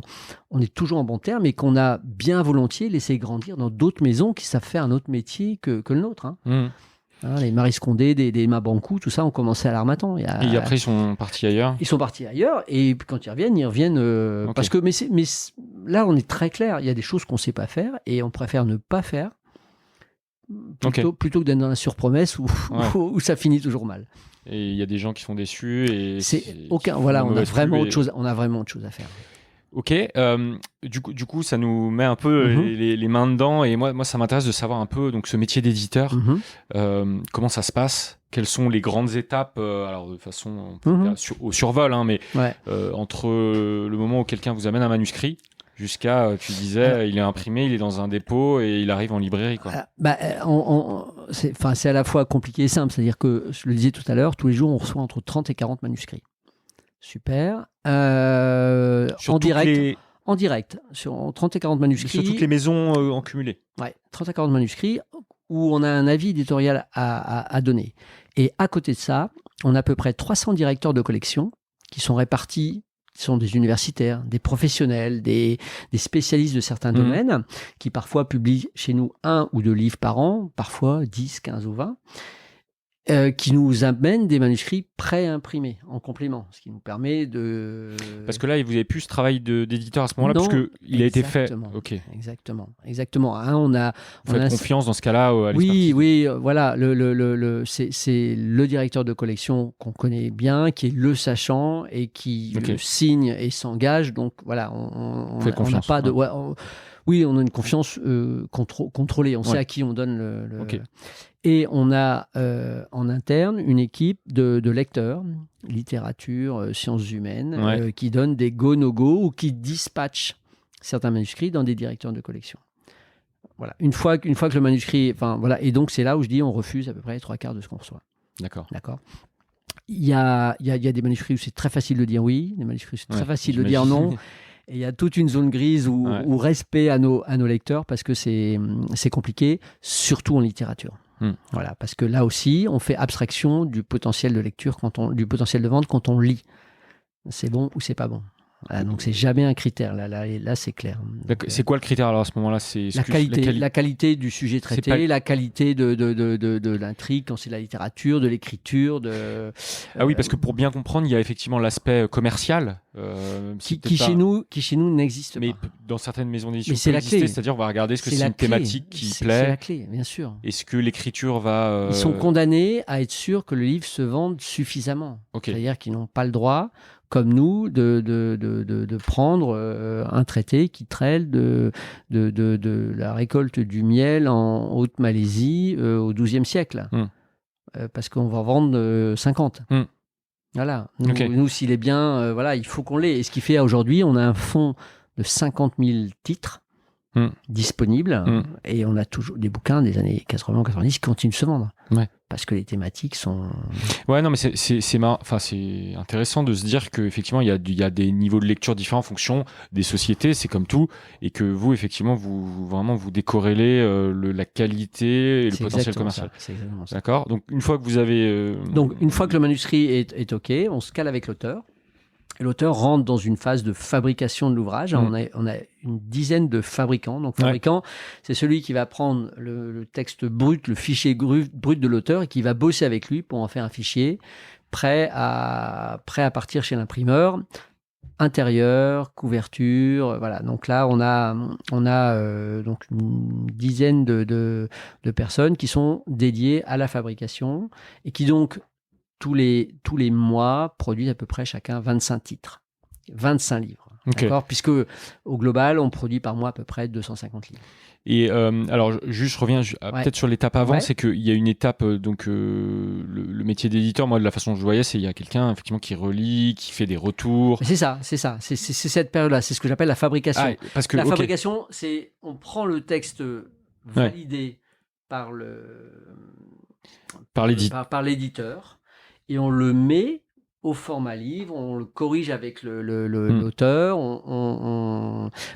est toujours en bon terme et qu'on a bien volontiers laissé grandir dans d'autres maisons qui savent faire un autre métier que le nôtre. Les Marie Scondé, des Mabankou, tout ça, ont commencé à l'Harmattan. Et après, ils sont partis ailleurs. Ils sont partis ailleurs et quand ils reviennent parce que mais là, on est très clair. Il y a des choses qu'on ne sait pas faire et on préfère ne pas faire plutôt que d'être dans la surpromesse où ça finit toujours mal. Et il y a des gens qui sont déçus. On a vraiment autre chose à faire. Ok, du coup, ça nous met un peu les mains dedans. Et moi, ça m'intéresse de savoir un peu donc, ce métier d'éditeur. Comment ça se passe ? Quelles sont les grandes étapes alors de façon au survol, mais entre le moment où quelqu'un vous amène un manuscrit jusqu'à, tu disais, il est imprimé, il est dans un dépôt et il arrive en librairie, quoi. C'est à la fois compliqué et simple. C'est-à-dire que, je le disais tout à l'heure, tous les jours, on reçoit entre 30 et 40 manuscrits. Super. En direct, sur 30 et 40 manuscrits. Sur toutes les maisons en cumulé. Ouais, 30 à 40 manuscrits où on a un avis éditorial à donner. Et à côté de ça, on a à peu près 300 directeurs de collection qui sont répartis, qui sont des universitaires, des professionnels, des spécialistes de certains domaines, qui parfois publient chez nous 1 ou 2 livres par an, parfois 10, 15 ou 20. Qui nous amène des manuscrits pré-imprimés en complément, ce qui nous permet de... Parce que là, vous avez plus ce travail d'éditeur à ce moment-là, puisqu'il a été fait. Okay. Exactement. Vous faites confiance dans ce cas-là à Oui, voilà. C'est le directeur de collection qu'on connaît bien, qui est le sachant et qui le signe et s'engage. Donc voilà, on n'a pas de... Oui, on a une confiance contrôlée. On sait à qui on donne Et on a en interne une équipe de lecteurs, littérature, sciences humaines, qui donnent des go-no-go ou qui dispatchent certains manuscrits dans des directeurs de collection. Voilà. Une fois que le manuscrit... Et donc, c'est là où je dis on refuse à peu près les 3/4 de ce qu'on reçoit. D'accord. Il y a des manuscrits où c'est très facile de dire oui, des manuscrits où c'est très facile de dire non. Et il y a toute une zone grise où respect à nos lecteurs parce que c'est compliqué, surtout en littérature. Voilà, parce que là aussi, on fait abstraction du potentiel de lecture, du potentiel de vente quand on lit. C'est bon ou c'est pas bon. Voilà, donc c'est jamais un critère. Là c'est clair. C'est quoi le critère alors à ce moment-là ? C'est la qualité du sujet traité, la qualité de l'intrigue quand c'est de la littérature, de l'écriture. Ah oui, parce que pour bien comprendre, il y a effectivement l'aspect commercial qui chez nous n'existe pas. Mais dans certaines maisons d'édition, c'est la clé. C'est-à-dire, on va regarder est-ce que c'est une thématique qui plaît. C'est la clé, bien sûr. Est-ce que l'écriture va Ils sont condamnés à être sûrs que le livre se vende suffisamment. C'est-à-dire qu'ils n'ont pas le droit, comme nous, de prendre un traité qui traite de la récolte du miel en Haute-Malaisie au XIIe siècle. Parce qu'on va vendre 50. Voilà. Nous, s'il est bien, il faut qu'on l'ait. Et ce qui fait aujourd'hui, on a un fonds de 50 000 titres disponibles, et on a toujours des bouquins des années 80-90 qui continuent de se vendre. Ouais. Parce que les thématiques sont... Ouais, non, mais c'est intéressant de se dire qu'effectivement, il y a des niveaux de lecture différents en fonction des sociétés, c'est comme tout, et que vous, effectivement, vous décorrélez la qualité et le potentiel commercial. C'est exactement ça. D'accord. Donc, une fois que vous avez... Donc, une fois que le manuscrit est OK, on se cale avec l'auteur. Et l'auteur rentre dans une phase de fabrication de l'ouvrage. On a une dizaine de fabricants. Donc, fabricant, c'est celui qui va prendre le texte brut, le fichier brut de l'auteur, et qui va bosser avec lui pour en faire un fichier prêt à partir chez l'imprimeur. Intérieur, couverture, voilà. Donc là, on a donc une dizaine de personnes qui sont dédiées à la fabrication et qui donc tous les mois produisent à peu près chacun 25 titres, 25 livres. Okay. D'accord, puisque au global, on produit par mois à peu près 250 livres. Et alors, juste, je reviens peut-être sur l'étape avant, c'est qu'il y a une étape, le métier d'éditeur, moi, de la façon dont je voyais, c'est qu'il y a quelqu'un, effectivement, qui relit, qui fait des retours. C'est ça. C'est cette période-là. C'est ce que j'appelle la fabrication. Ah, parce que, fabrication, c'est on prend le texte validé par l'éditeur et on le met au format livre, on le corrige avec l'auteur.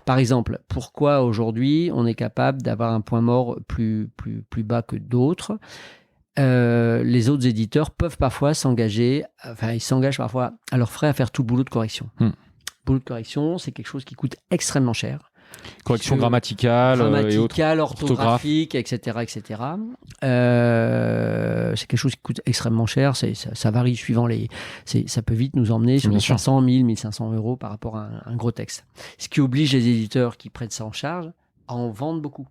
Par exemple, pourquoi aujourd'hui on est capable d'avoir un point mort plus bas que d'autres? Les autres éditeurs peuvent parfois s'engager, ils s'engagent parfois à leurs frais à faire tout le boulot de correction. Le boulot de correction, c'est quelque chose qui coûte extrêmement cher. Correction grammaticale et autres, orthographique, etc. C'est quelque chose qui coûte extrêmement cher. Ça varie suivant ça peut vite nous emmener sur 500, 1000, 1500 euros par rapport à un gros texte. Ce qui oblige les éditeurs qui prennent ça en charge à en vendre beaucoup.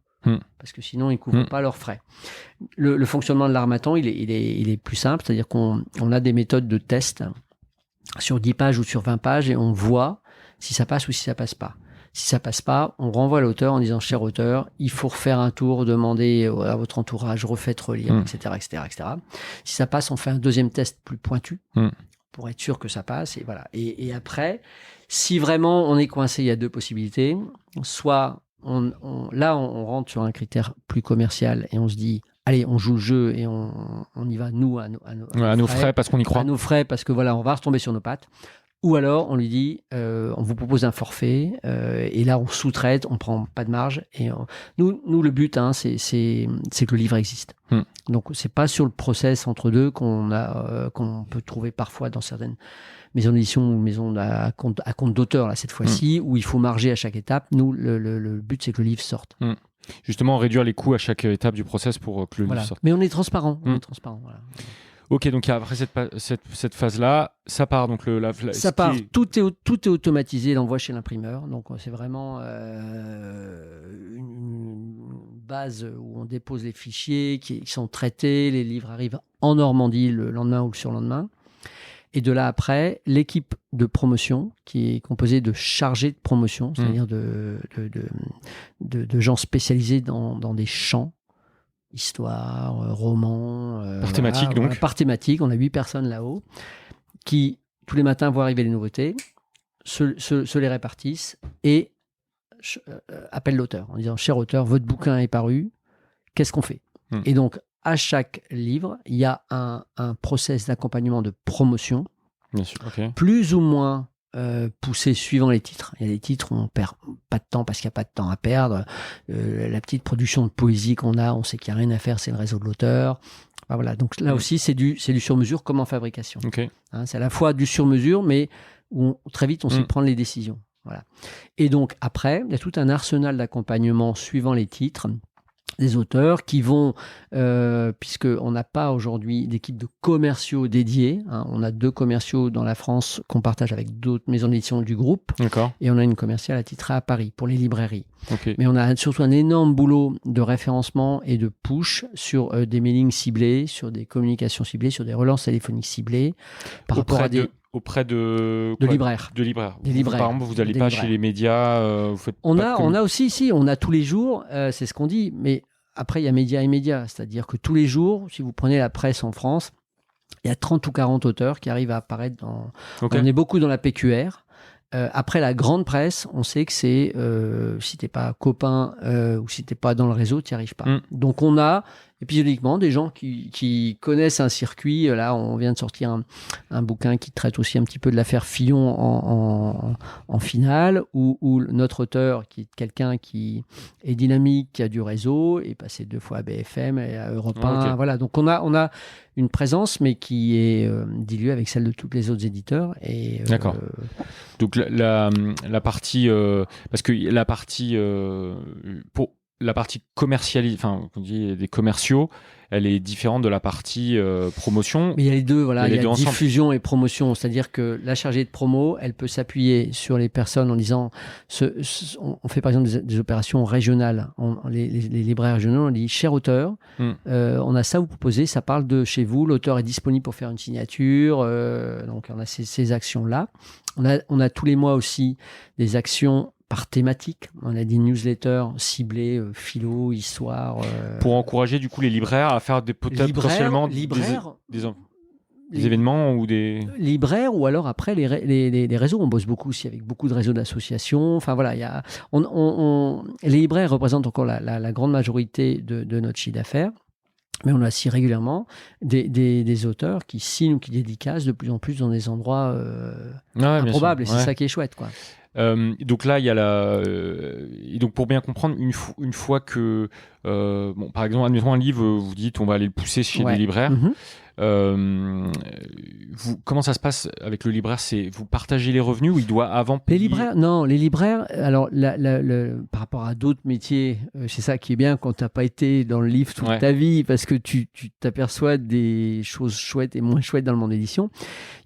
Parce que sinon, ils ne couvrent pas leurs frais. Le fonctionnement de l'Harmattan, il est plus simple. C'est-à-dire qu'on a des méthodes de test sur 10 pages ou sur 20 pages et on voit si ça passe ou si ça passe pas. Si ça passe pas, on renvoie l'auteur en disant « Cher auteur, il faut refaire un tour, demander à votre entourage, refaites relire, etc. Si ça passe, on fait un deuxième test plus pointu pour être sûr que ça passe. Et voilà. Et après, si vraiment on est coincé, il y a deux possibilités. Soit on rentre sur un critère plus commercial et on se dit « Allez, on joue le jeu et on y va, nous, à nos frais parce qu'on y croit. À nos frais parce que voilà, on va retomber sur nos pattes. » Ou alors, on lui dit, on vous propose un forfait, et là, on sous-traite, on prend pas de marge. Et nous, le but, c'est que le livre existe. Donc, c'est pas sur le process entre deux qu'on peut trouver parfois dans certaines maisons d'édition ou maisons à compte d'auteur, là, cette fois-ci, où il faut marger à chaque étape. Nous, le but, c'est que le livre sorte. Justement, réduire les coûts à chaque étape du process pour que le livre sorte. Mais on est transparent. Voilà. Ok, donc après cette phase-là, ça part. Donc tout est automatisé, l'envoi chez l'imprimeur. Donc c'est vraiment une base où on dépose les fichiers qui sont traités. Les livres arrivent en Normandie le lendemain ou le surlendemain. Et de là après, l'équipe de promotion qui est composée de chargés de promotion, c'est-à-dire de gens spécialisés dans des champs. Histoire, roman. Par thématique, donc. Par thématique, on a 8 personnes là-haut qui, tous les matins, voient arriver les nouveautés, se les répartissent et appellent l'auteur en disant « Cher auteur, votre bouquin est paru, qu'est-ce qu'on fait ?» Et donc, à chaque livre, il y a un process d'accompagnement de promotion, bien sûr, plus ou moins poussé suivant les titres. Il y a des titres où on perd pas de temps parce qu'il n'y a pas de temps à perdre. La petite production de poésie qu'on a, on sait qu'il n'y a rien à faire, c'est le réseau de l'auteur. Enfin, voilà. Donc là aussi, c'est du sur-mesure comme en fabrication. C'est à la fois du sur-mesure, mais où très vite, on sait prendre les décisions. Voilà. Et donc après, il y a tout un arsenal d'accompagnement suivant les titres des auteurs qui vont, puisqu'on n'a pas aujourd'hui d'équipe de commerciaux dédiés, on a 2 commerciaux dans la France qu'on partage avec d'autres maisons d'édition du groupe, et on a une commerciale attitrée à Paris pour les librairies. Mais on a surtout un énorme boulot de référencement et de push sur des mailings ciblés, sur des communications ciblées, sur des relances téléphoniques ciblées, par rapport à des... Auprès de libraires. Des libraires. Par exemple, vous n'allez pas chez les médias. Vous faites on a aussi, on a tous les jours, c'est ce qu'on dit, mais après, il y a médias et médias. C'est-à-dire que tous les jours, si vous prenez la presse en France, il y a 30 ou 40 auteurs qui arrivent à apparaître dans... On est beaucoup dans la PQR. Après la grande presse, on sait que c'est si t'es pas copain ou si t'es pas dans le réseau, tu n'y arrives pas. Donc on a épisodiquement des gens qui connaissent un circuit. Là, on vient de sortir un bouquin qui traite aussi un petit peu de l'affaire Fillon en finale, où notre auteur, qui est quelqu'un qui est dynamique, qui a du réseau, est passé 2 fois à BFM et à Europe 1. Okay. Voilà. Donc on a une présence, mais qui est diluée avec celle de tous les autres éditeurs. D'accord. Donc la partie, parce que la partie pour la partie commerciale, enfin on dit des commerciaux, elle est différente de la partie promotion. Mais il y a les deux, voilà. Il y a diffusion ensemble. Et promotion, c'est-à-dire que la chargée de promo, elle peut s'appuyer sur les personnes en disant, on fait par exemple des opérations régionales. Les libraires régionaux, on dit, cher auteur, on a ça à vous proposer, ça parle de chez vous, l'auteur est disponible pour faire une signature, donc on a ces actions-là. On a tous les mois aussi des actions par thématique. On a des newsletters ciblés, philo, histoire. Pour encourager du coup les libraires à faire potentiellement des événements ou des... Libraires, ou alors après les réseaux. On bosse beaucoup aussi avec beaucoup de réseaux d'associations. Enfin voilà, les libraires représentent encore la grande majorité de notre chiffre d'affaires. Mais on a aussi régulièrement des auteurs qui signent ou qui dédicacent de plus en plus dans des endroits improbables. Et c'est ça qui est chouette, quoi. Donc là, il y a et donc pour bien comprendre, une fois que, par exemple, admettons un livre, vous dites, on va aller le pousser chez des libraires. Comment ça se passe avec le libraire? Vous partagez les revenus ou il doit avant payer? Les libraires, alors par rapport à d'autres métiers, c'est ça qui est bien quand tu n'as pas été dans le livre toute ta vie, parce que tu t'aperçois des choses chouettes et moins chouettes dans le monde d'édition.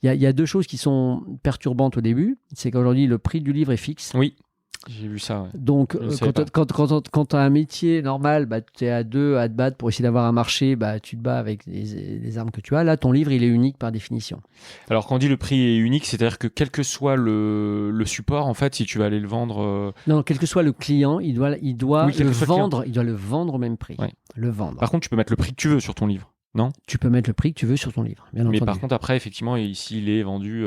Il y a 2 choses qui sont perturbantes au début. C'est qu'aujourd'hui, le prix du livre est fixe. Oui. J'ai vu ça. Ouais. Donc, quand tu as un métier normal, tu es à 2 à te battre pour essayer d'avoir un marché, tu te bats avec les armes que tu as. Là, ton livre, il est unique par définition. Alors, quand on dit le prix est unique, c'est-à-dire que quel que soit le support, en fait, si tu vas aller le vendre... Non, quel que soit le client, il doit le vendre au même prix. Ouais. Le vendre. Par contre, tu peux mettre le prix que tu veux sur ton livre. Non ? Tu peux mettre le prix que tu veux sur ton livre, bien entendu. Mais par contre, après, effectivement, s'il est vendu,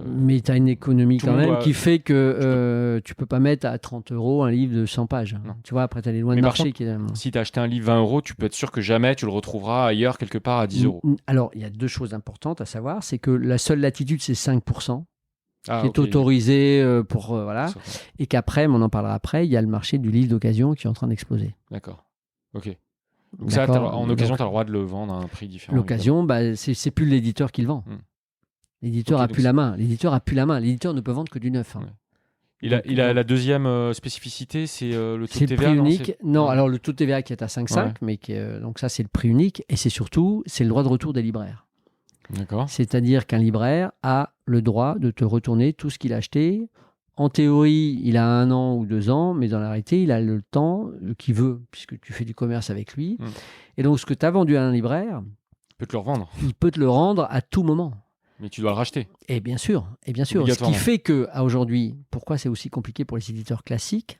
mais tu as une économie quand même qui fait que tu peux pas mettre à 30 € un livre de 100 pages. Non. Tu vois, après, tu as les lois de marché. Si tu as acheté un livre 20 €, tu peux être sûr que jamais tu le retrouveras ailleurs, quelque part, à 10 €. Alors, il y a 2 choses importantes à savoir. C'est que la seule latitude, c'est 5%. Qui est autorisé pour... voilà. Et qu'après, mais on en parlera après, il y a le marché du livre d'occasion qui est en train d'exploser. D'accord. Ok. Donc ça, en occasion, tu as le droit de le vendre à un prix différent. L'occasion, c'est plus l'éditeur qui le vend. L'éditeur a plus la main. L'éditeur ne peut vendre que du neuf. Il a la deuxième spécificité, c'est le taux de TVA. C'est le prix unique. Non, alors le taux de TVA qui est à 5,5, mais donc ça, c'est le prix unique. Et c'est surtout, c'est le droit de retour des libraires. D'accord. C'est-à-dire qu'un libraire a le droit de te retourner tout ce qu'il a acheté. En théorie, il a 1 an ou 2 ans, mais dans la réalité, il a le temps qu'il veut, puisque tu fais du commerce avec lui. Et donc, ce que tu as vendu à un libraire, il peut te le revendre. Il peut te le rendre à tout moment. Mais tu dois le racheter. Et bien sûr. Ce qui fait qu'aujourd'hui, pourquoi c'est aussi compliqué pour les éditeurs classiques?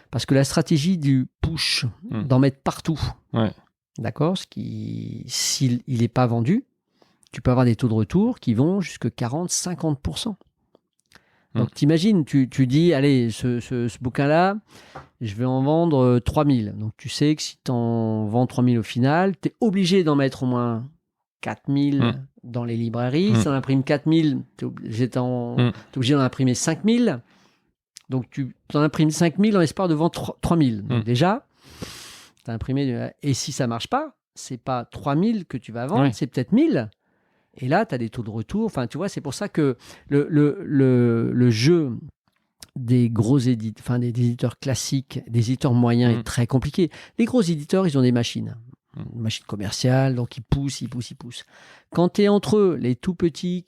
Parce que la stratégie du push, d'en mettre partout, d'accord, s'il n'est pas vendu, tu peux avoir des taux de retour qui vont jusqu'à 40-50%. Donc, t'imagines, tu dis, allez, ce bouquin-là, je vais en vendre 3000. Donc, tu sais que si tu en vends 3000 au final, tu es obligé d'en mettre au moins 4000 dans les librairies. Si tu en imprimes 4000, tu es obligé d'en imprimer 5000. Donc, tu en imprimes 5000 en l'espoir de vendre 3000. Donc, déjà, tu as imprimé. Et si ça ne marche pas, c'est pas 3000 que tu vas vendre, c'est peut-être 1000. Et là, tu as des taux de retour. Enfin, tu vois, c'est pour ça que le jeu des gros éditeurs, des éditeurs classiques, des éditeurs moyens est très compliqué. Les gros éditeurs, ils ont des machines. Une machine commerciale, donc ils poussent. Quand tu es entre eux, les tout petits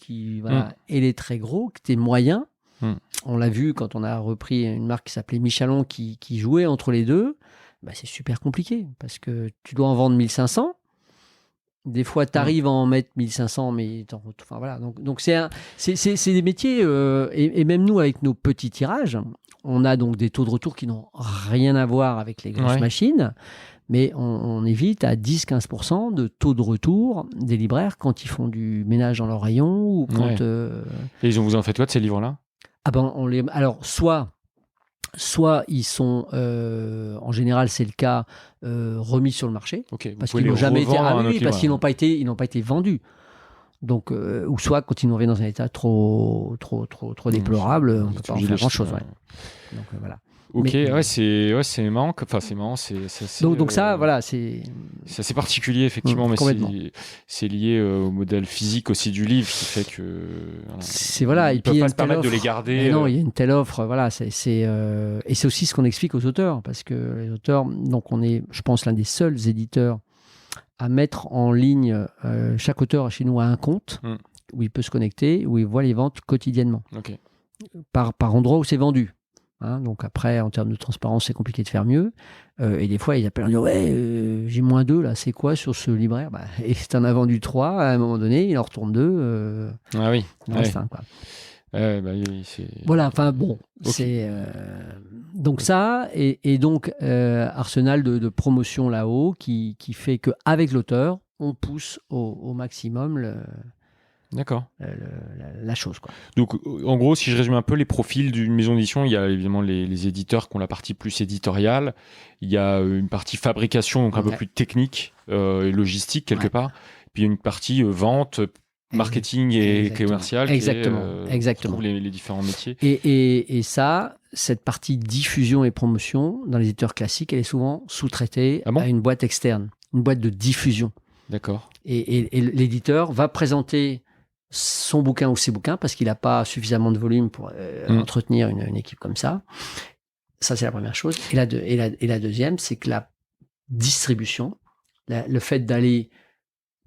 et les très gros, que tu es moyen, on l'a vu quand on a repris une marque qui s'appelait Michalon qui jouait entre les deux, c'est super compliqué parce que tu dois en vendre 1500. Des fois, tu arrives à en mettre 1500, mais enfin, voilà. Donc c'est des métiers, et même nous, avec nos petits tirages, on a donc des taux de retour qui n'ont rien à voir avec les grosses machines, mais on évite à 10-15% de taux de retour des libraires quand ils font du ménage dans leur rayon ou quand... Et vous en faites quoi de ces livres-là ? Ah ben, alors, soit ils sont, en général, c'est le cas, remis sur le marché. Ok, Parce qu'ils n'ont jamais été. à un autre Parce qu'ils libraire. ils n'ont pas été vendus. Donc, ou soit quand ils nous reviennent dans un état trop déplorable, on ne peut pas en faire grand-chose. Ouais. Donc, voilà. Ok, Mais- c'est marrant. Enfin, c'est marrant. Donc ça, voilà, c'est assez particulier, effectivement, mais complètement. c'est lié au modèle physique aussi du livre qui fait que. C'est voilà. Ils Et puis peuvent il y a pas une se telle permettre de offre. les garder. Mais non, il y a une telle offre. Voilà, et c'est aussi ce qu'on explique aux auteurs, parce que les auteurs, donc on est, je pense, l'un des seuls éditeurs à mettre en ligne. Chaque auteur chez nous a un compte où il peut se connecter, où il voit les ventes quotidiennement, Ok. par endroit où c'est vendu. Hein, donc après, en termes de transparence, c'est compliqué de faire mieux. Et des fois, ils appellent en disant ouais, j'ai -2 là, c'est quoi sur ce libraire? Et si t'en as vendu 3, à un moment donné, il en retourne 2. Ah oui. Il en reste un, quoi. C'est... Voilà, enfin bon, Ok. c'est donc ça, et donc arsenal de promotion là-haut qui fait qu'avec l'auteur, on pousse au maximum D'accord. la chose, quoi. Donc, en gros, si je résume un peu les profils d'une maison d'édition, il y a évidemment les éditeurs qui ont la partie plus éditoriale. Il y a une partie fabrication, donc un peu plus technique et logistique, quelque part. Puis il y a une partie vente, marketing et commercial. Exactement. Exactement. Les différents métiers. Et ça, cette partie diffusion et promotion, dans les éditeurs classiques, elle est souvent sous-traitée à une boîte externe, une boîte de diffusion. D'accord. Et l'éditeur va présenter son bouquin ou ses bouquins parce qu'il n'a pas suffisamment de volume pour entretenir une équipe comme ça. Ça, c'est la première chose. Et la deuxième, c'est que la distribution, le fait d'aller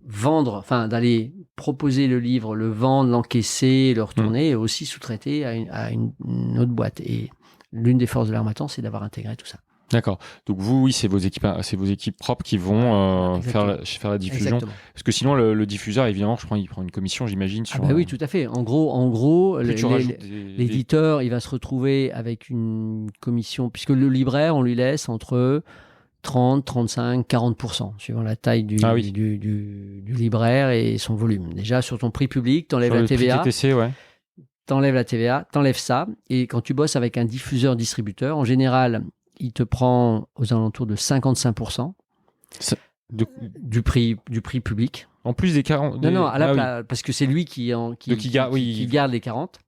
vendre, enfin d'aller proposer le livre, le vendre, l'encaisser, le retourner, est aussi sous-traité à une autre boîte. Et l'une des forces de l'Harmattan, c'est d'avoir intégré tout ça. D'accord. Donc vous, oui, c'est vos équipes propres qui vont faire la diffusion. Exactement. Parce que sinon, le diffuseur, évidemment, il prend une commission, j'imagine. Oui, tout à fait. En gros, l'éditeur, il va se retrouver avec une commission, puisque le libraire, on lui laisse entre 30, 35, 40%, suivant la taille du libraire et son volume. Déjà, sur ton prix public, t'enlèves la TVA. TTC, ouais. T'enlèves la TVA, t'enlèves ça. Et quand tu bosses avec un diffuseur-distributeur, en général, il te prend aux alentours de 55% du prix public. En plus des 40... Non, parce que c'est lui qui garde les 40.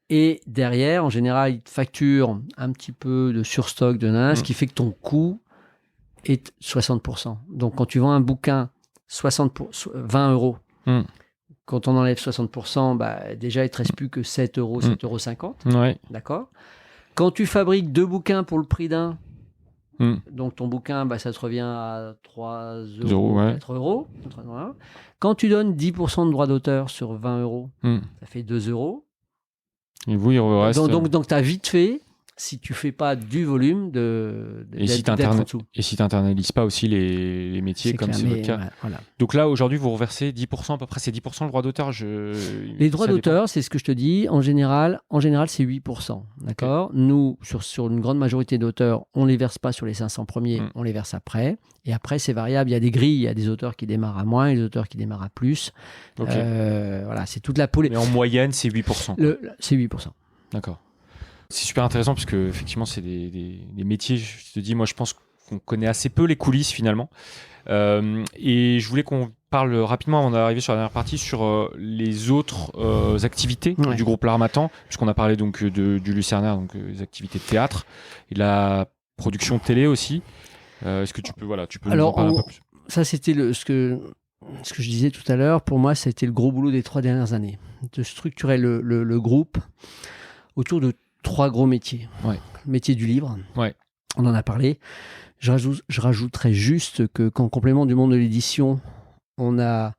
Et derrière, en général, il te facture un petit peu de surstock de nain, ce qui fait que ton coût est 60%. Donc, quand tu vends un bouquin 20 euros, quand on enlève 60%, déjà, il ne te reste plus que 7 euros, 7,50 €. Ouais. D'accord ? Quand tu fabriques 2 bouquins pour le prix d'un, donc ton bouquin, ça te revient à 3 euros, 4 euros. Quand tu donnes 10% de droits d'auteur sur 20 euros, ça fait 2 euros. Et vous, il reste... Donc tu as vite fait, si tu fais pas du volume, d'être en dessous. Et si tu n'internalises pas aussi les métiers, comme c'est votre cas. Voilà. Donc là, aujourd'hui, vous reversez 10%, à peu près, c'est 10% le droit d'auteur. Les droits d'auteur, c'est ce que je te dis, en général c'est 8%. D'accord ? Okay. Nous, sur une grande majorité d'auteurs, on ne les verse pas sur les 500 premiers, on les verse après. Et après, c'est variable. Il y a des grilles, il y a des auteurs qui démarrent à moins, et des auteurs qui démarrent à plus. Okay. Voilà, c'est toute la polémique. Mais en moyenne, c'est 8%. C'est 8%. D'accord. C'est super intéressant parce que effectivement, c'est des métiers, je te dis, moi je pense qu'on connaît assez peu les coulisses finalement. Et je voulais qu'on parle rapidement avant d'arriver sur la dernière partie sur les autres activités du groupe L'Harmattan, puisqu'on a parlé donc du Lucernaire, donc les activités de théâtre et de la production télé aussi. Est-ce que tu peux nous en parler un peu plus ? Ça, c'était ce que je disais tout à l'heure. Pour moi, c'était le gros boulot des 3 dernières années, de structurer le groupe autour de 3 gros métiers. Métier du livre, on en a parlé. Je rajouterais juste qu'en complément du monde de l'édition, on a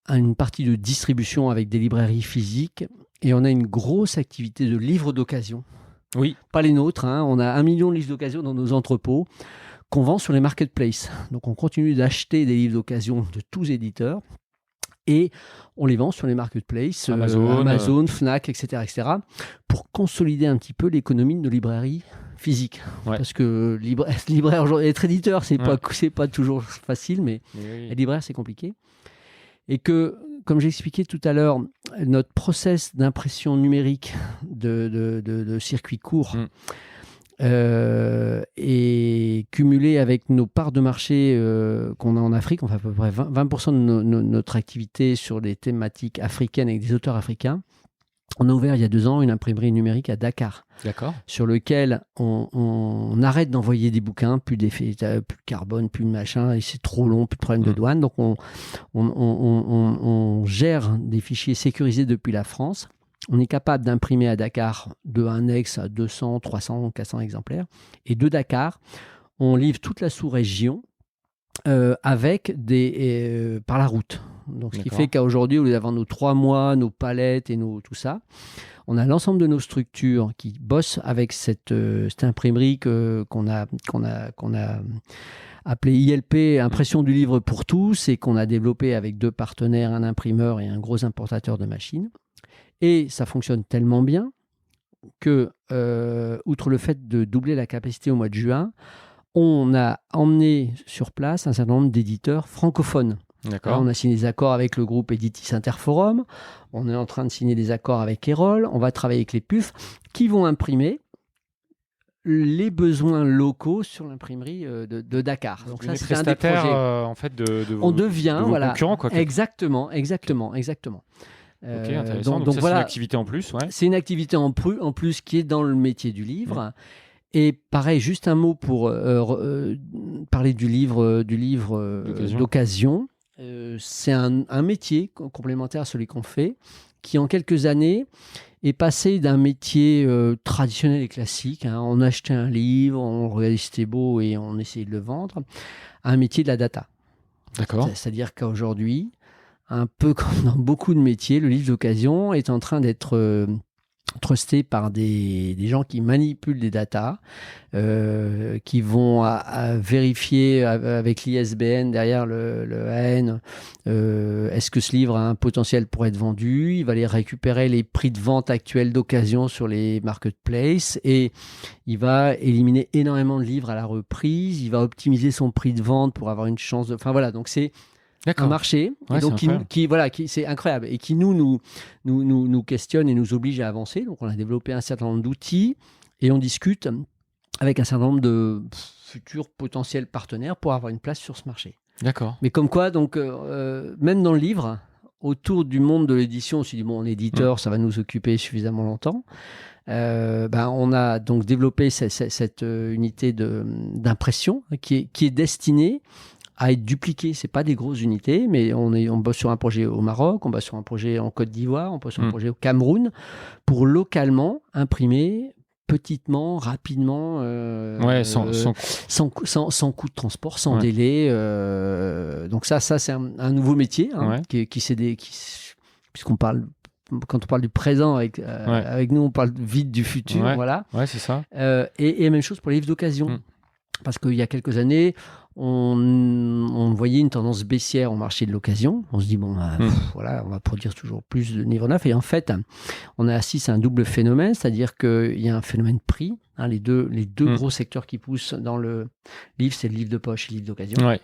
une partie de distribution avec des librairies physiques et on a une grosse activité de livres d'occasion. Oui. Pas les nôtres, hein. On a 1 million de livres d'occasion dans nos entrepôts qu'on vend sur les marketplaces. Donc on continue d'acheter des livres d'occasion de tous éditeurs. Et on les vend sur les marketplaces, Amazon, Fnac, etc., pour consolider un petit peu l'économie de nos librairies physiques. Parce que libraire aujourd'hui, être éditeur, c'est pas toujours facile, mais être libraire, c'est compliqué. Et que comme j'expliquais tout à l'heure, notre process d'impression numérique de circuits courts est cumulé avec nos parts de marché qu'on a en Afrique. On fait à peu près 20% de notre activité sur des thématiques africaines avec des auteurs africains. On a ouvert il y a 2 ans une imprimerie numérique à Dakar, sur lequel on arrête d'envoyer des bouquins, plus d'effets, plus de carbone, plus de machin, et c'est trop long, plus de problèmes de douane. Donc on gère des fichiers sécurisés depuis la France. On est capable d'imprimer à Dakar de Index à 200, 300, 400 exemplaires. Et de Dakar, on livre toute la sous-région avec par la route. Donc, ce qui fait qu'aujourd'hui, au lieu d'avoir nos 3 mois, nos palettes et tout ça, on a l'ensemble de nos structures qui bossent avec cette imprimerie qu'on a appelée ILP, Impression du livre pour tous, et qu'on a développé avec 2 partenaires, un imprimeur et un gros importateur de machines. Et ça fonctionne tellement bien que, outre le fait de doubler la capacité au mois de juin, on a emmené sur place un certain nombre d'éditeurs francophones. Là, on a signé des accords avec le groupe Editis Interforum. On est en train de signer des accords avec Erol. On va travailler avec les PUF qui vont imprimer les besoins locaux sur l'imprimerie de Dakar. Donc ça, c'est un des projets. En fait, on devient de vos concurrents, quoi. Exactement. Ok, intéressant. Donc ça, voilà, c'est une activité en plus, ouais. C'est une activité en plus qui est dans le métier du livre. Et pareil, juste un mot pour parler du livre d'occasion. C'est un métier complémentaire à celui qu'on fait, qui en quelques années est passé d'un métier traditionnel et classique, on achetait un livre, on regardait si c'était beau et on essayait de le vendre, à un métier de la data. D'accord. C'est-à-dire qu'aujourd'hui, un peu comme dans beaucoup de métiers, le livre d'occasion est en train d'être trusté par des gens qui manipulent des datas, qui vont à vérifier avec l'ISBN derrière le AN, est-ce que ce livre a un potentiel pour être vendu. Il va aller récupérer les prix de vente actuels d'occasion sur les marketplaces et il va éliminer énormément de livres à la reprise. Il va optimiser son prix de vente pour avoir une chance de... Enfin voilà, donc c'est un marché donc c'est incroyable et qui nous questionne et nous oblige à avancer. Donc on a développé un certain nombre d'outils et on discute avec un certain nombre de futurs potentiels partenaires pour avoir une place sur ce marché. D'accord. Mais comme quoi, donc même dans le livre, autour du monde de l'édition, on s'est dit bon, l'éditeur, ça va nous occuper suffisamment longtemps. On a donc développé cette unité d'impression qui est destinée à être dupliqué. C'est pas des grosses unités, mais on bosse sur un projet au Maroc, on bosse sur un projet en Côte d'Ivoire, on bosse sur un projet au Cameroun pour localement imprimer petitement, rapidement, sans coût de transport, sans délai. Donc ça c'est un nouveau métier puisqu'on parle. Quand on parle du présent avec nous, on parle vite du futur. Voilà. Ouais, c'est ça. Et même chose pour les livres d'occasion. Parce qu'il y a quelques années, on voyait une tendance baissière au marché de l'occasion. On se dit, voilà, on va produire toujours plus de livres neufs. Et en fait, on a assisté à un double phénomène, c'est-à-dire qu'il y a un phénomène prix. Les deux gros secteurs qui poussent dans le livre, c'est le livre de poche et le livre d'occasion. Ouais.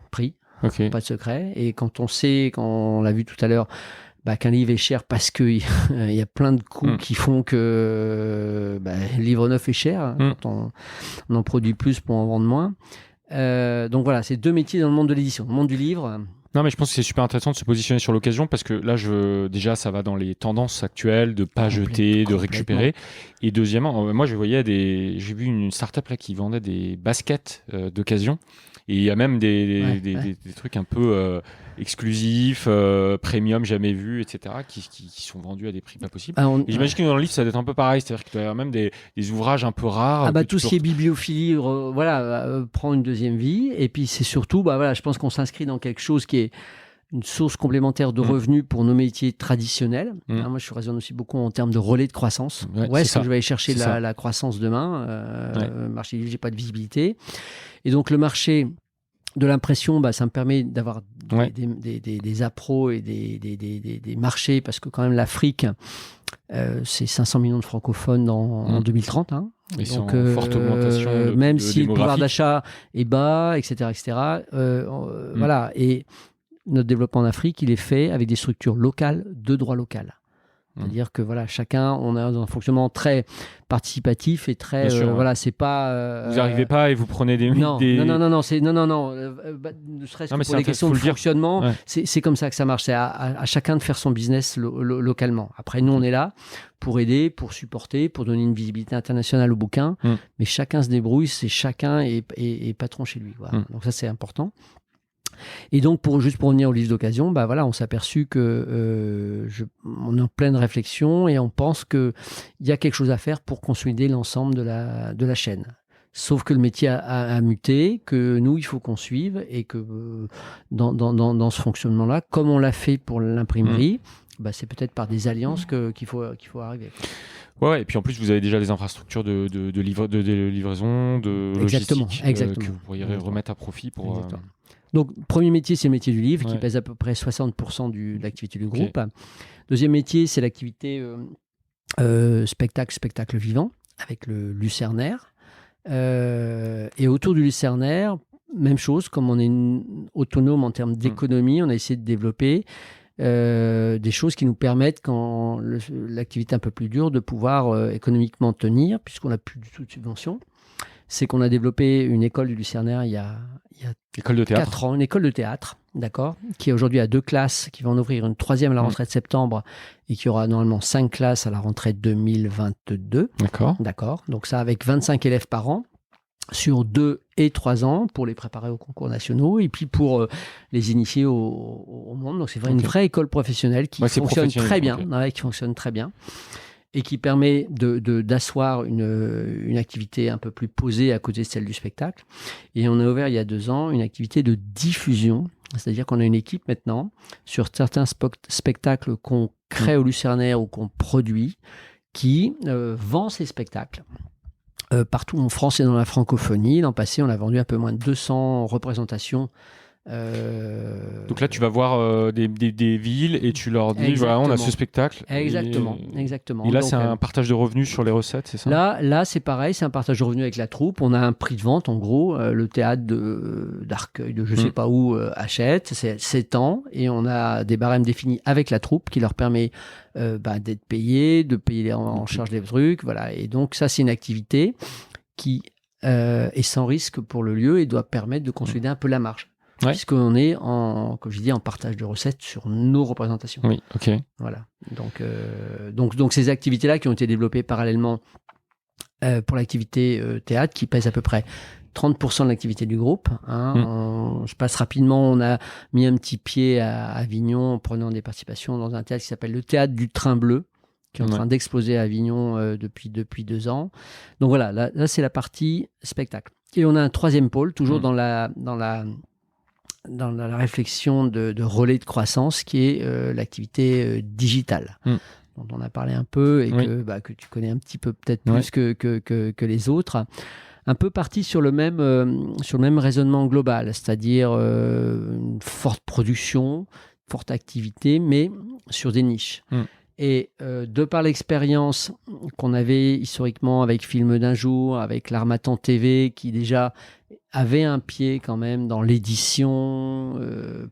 Prix, pas de secret. Et quand on l'a vu tout à l'heure, qu'un livre est cher parce qu'il y a plein de coûts qui font que le livre neuf est cher quand on en produit plus pour en vendre moins. Donc voilà, c'est 2 métiers dans le monde de l'édition. Le monde du livre... Non, mais je pense que c'est super intéressant de se positionner sur l'occasion parce que là, déjà, ça va dans les tendances actuelles de pas jeter, de récupérer. Et deuxièmement, moi, j'ai vu une startup là qui vendait des baskets d'occasion. Et il y a même des trucs un peu exclusifs, premium, jamais vus, etc., qui sont vendus à des prix pas possibles. Et j'imagine que dans le livre, ça doit être un peu pareil. C'est-à-dire qu'il doit y avoir même des ouvrages un peu rares. Tout ce qui est bibliophilie prend une deuxième vie. Et puis, c'est surtout, je pense qu'on s'inscrit dans quelque chose qui est une source complémentaire de revenus pour nos métiers traditionnels. Moi, je raisonne aussi beaucoup en termes de relais de croissance. Où est-ce que je vais aller chercher la croissance demain Le marché du livre, j'ai pas de visibilité. Et donc, le marché de l'impression, ça me permet d'avoir des appros et des marchés, parce que quand même, l'Afrique, c'est 500 millions de francophones en 2030. Ils sont en forte augmentation même si le pouvoir d'achat est bas, etc. Voilà. Et notre développement en Afrique, il est fait avec des structures locales de droit local. C'est-à-dire que voilà, chacun, on a un fonctionnement très participatif et très voilà, c'est pas. Vous n'arrivez pas et vous prenez des. Non, ne serait-ce que pour les questions de fonctionnement, c'est comme ça que ça marche. C'est à chacun de faire son business localement. Après, nous, on est là pour aider, pour supporter, pour donner une visibilité internationale au bouquin, mais chacun se débrouille, c'est chacun est patron chez lui. Voilà. Donc ça, c'est important. Et donc, juste pour revenir au livre d'occasion, bah voilà, on s'est aperçu que on est en pleine réflexion et on pense qu'il y a quelque chose à faire pour consolider l'ensemble de la chaîne. Sauf que le métier a muté, que nous, il faut qu'on suive et que dans ce fonctionnement-là, comme on l'a fait pour l'imprimerie, bah, c'est peut-être par des alliances qu'il faut arriver. Ouais, et puis en plus, vous avez déjà des infrastructures de livraison, de logistique que vous pourriez remettre à profit pour... Exactement. Donc, premier métier, c'est le métier du livre, qui pèse à peu près 60% de l'activité du groupe. Deuxième métier, c'est l'activité spectacle vivant, avec le Lucernaire. Et autour du Lucernaire, même chose, comme on est autonome en termes d'économie, on a essayé de développer des choses qui nous permettent, quand l'activité est un peu plus dure, de pouvoir économiquement tenir, puisqu'on n'a plus du tout de subvention. C'est qu'on a développé une école du Lucernaire il y a école de 4 ans, une école de théâtre, d'accord, qui aujourd'hui a 2 classes, qui va en ouvrir une 3e à la rentrée de septembre et qui aura normalement 5 classes à la rentrée 2022. D'accord. Donc ça, avec 25 élèves par an sur 2 et 3 ans pour les préparer aux concours nationaux et puis pour les initier au monde. Donc c'est une vraie école professionnelle qui fonctionne très bien, qui fonctionne très bien. Et qui permet d'asseoir une activité un peu plus posée à côté de celle du spectacle. Et on a ouvert il y a 2 ans une activité de diffusion, c'est-à-dire qu'on a une équipe maintenant sur certains spectacles qu'on crée au Lucernaire ou qu'on produit, qui vend ces spectacles partout en France et dans la francophonie. L'an passé, on a vendu un peu moins de 200 représentations. Donc là, tu vas voir des villes et tu leur dis voilà, on a ce spectacle. Exactement. Et là, c'est un partage de revenus sur les recettes, c'est ça ? Là, c'est pareil, c'est un partage de revenus avec la troupe. On a un prix de vente, en gros. Le théâtre d'Arcueil, de je sais pas où, achète. C'est 7 ans et on a des barèmes définis avec la troupe qui leur permet d'être payés, de payer en charge des trucs. Voilà. Et donc, ça, c'est une activité qui est sans risque pour le lieu et doit permettre de consolider un peu la marge. Puisqu'on est comme je dis, en partage de recettes sur nos représentations. Oui, ok. Voilà. Donc ces activités-là qui ont été développées parallèlement pour l'activité théâtre, qui pèse à peu près 30% de l'activité du groupe. Je passe rapidement, on a mis un petit pied à Avignon en prenant des participations dans un théâtre qui s'appelle le Théâtre du Train Bleu, qui est en train d'exploser à Avignon depuis 2 ans. Donc voilà, là c'est la partie spectacle. Et on a un 3e pôle, toujours dans la réflexion de relais de croissance, qui est l'activité digitale, dont on a parlé un peu et que tu connais un petit peu peut-être plus que les autres. Un peu parti sur le même raisonnement global, c'est-à-dire une forte production, forte activité, mais sur des niches. Et de par l'expérience qu'on avait historiquement avec Film d'un jour, avec l'Harmattan TV, qui déjà avait un pied quand même dans l'édition,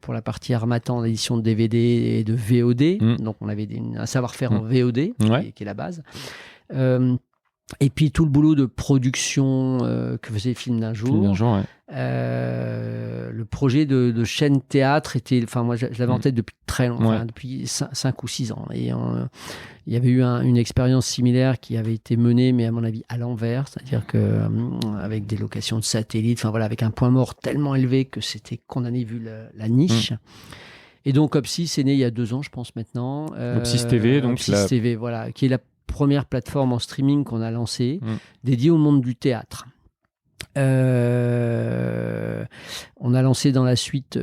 pour la partie Harmattan, l'édition de DVD et de VOD. Donc on avait un savoir-faire en VOD, qui est la base. Et puis tout le boulot de production que faisait Film d'un jour. Le projet de chaîne théâtre était, moi je l'avais en tête depuis très longtemps, depuis 5 ou 6 ans. Et il y avait eu une expérience similaire qui avait été menée, mais à mon avis à l'envers, c'est-à-dire que avec des locations de satellites, avec un point mort tellement élevé que c'était condamné vu la niche. Et donc Opsis est né il y a 2 ans, je pense maintenant. Opsis TV, donc TV, voilà, qui est la première plateforme en streaming qu'on a lancée, dédiée au monde du théâtre. On a lancé dans la suite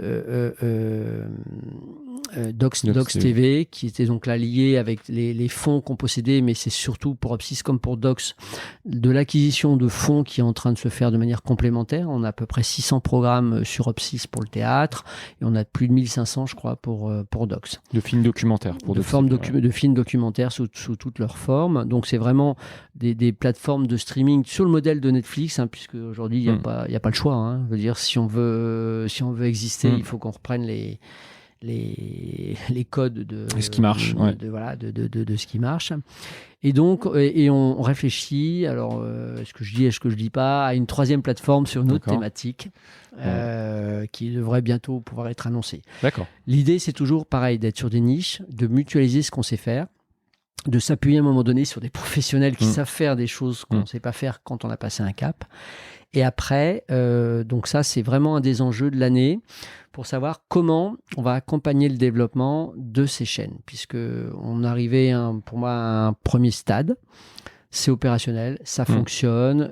Docs TV, qui était donc là lié avec les fonds qu'on possédait, mais c'est surtout pour Opsis comme pour Docs, de l'acquisition de fonds qui est en train de se faire de manière complémentaire. On a à peu près 600 programmes sur Opsis pour le théâtre, et on a plus de 1500, je crois, pour Docs. De films documentaires. De films documentaires sous toutes leurs formes. Donc c'est vraiment des plateformes de streaming sur le modèle de Netflix, puisque aujourd'hui il n'y a pas le choix. Je veux dire, si on veut exister, il faut qu'on reprenne les codes de ce qui marche, de ce qui marche. Et donc, on réfléchit, alors est-ce que je dis, est-ce que je dis pas, à une 3e plateforme sur une autre thématique qui devrait bientôt pouvoir être annoncée. D'accord. L'idée, c'est toujours pareil, d'être sur des niches, de mutualiser ce qu'on sait faire, de s'appuyer à un moment donné sur des professionnels qui savent faire des choses qu'on ne sait pas faire quand on a passé un cap. Et après, donc ça, c'est vraiment un des enjeux de l'année pour savoir comment on va accompagner le développement de ces chaînes, puisqu'on arrivait, pour moi, à un premier stade. C'est opérationnel, ça fonctionne.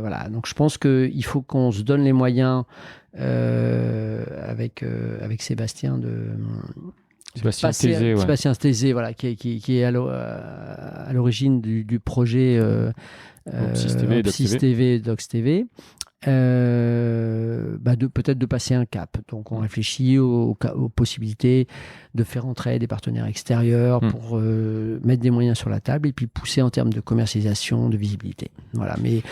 Voilà. Donc, je pense qu'il faut qu'on se donne les moyens avec Sébastien Sébastien Stézé, voilà, qui est à l'origine du projet Opsis TV, Docs TV. Peut-être de passer un cap. Donc, on réfléchit aux possibilités de faire entrer des partenaires extérieurs pour mettre des moyens sur la table et puis pousser en termes de commercialisation, de visibilité. Voilà, mais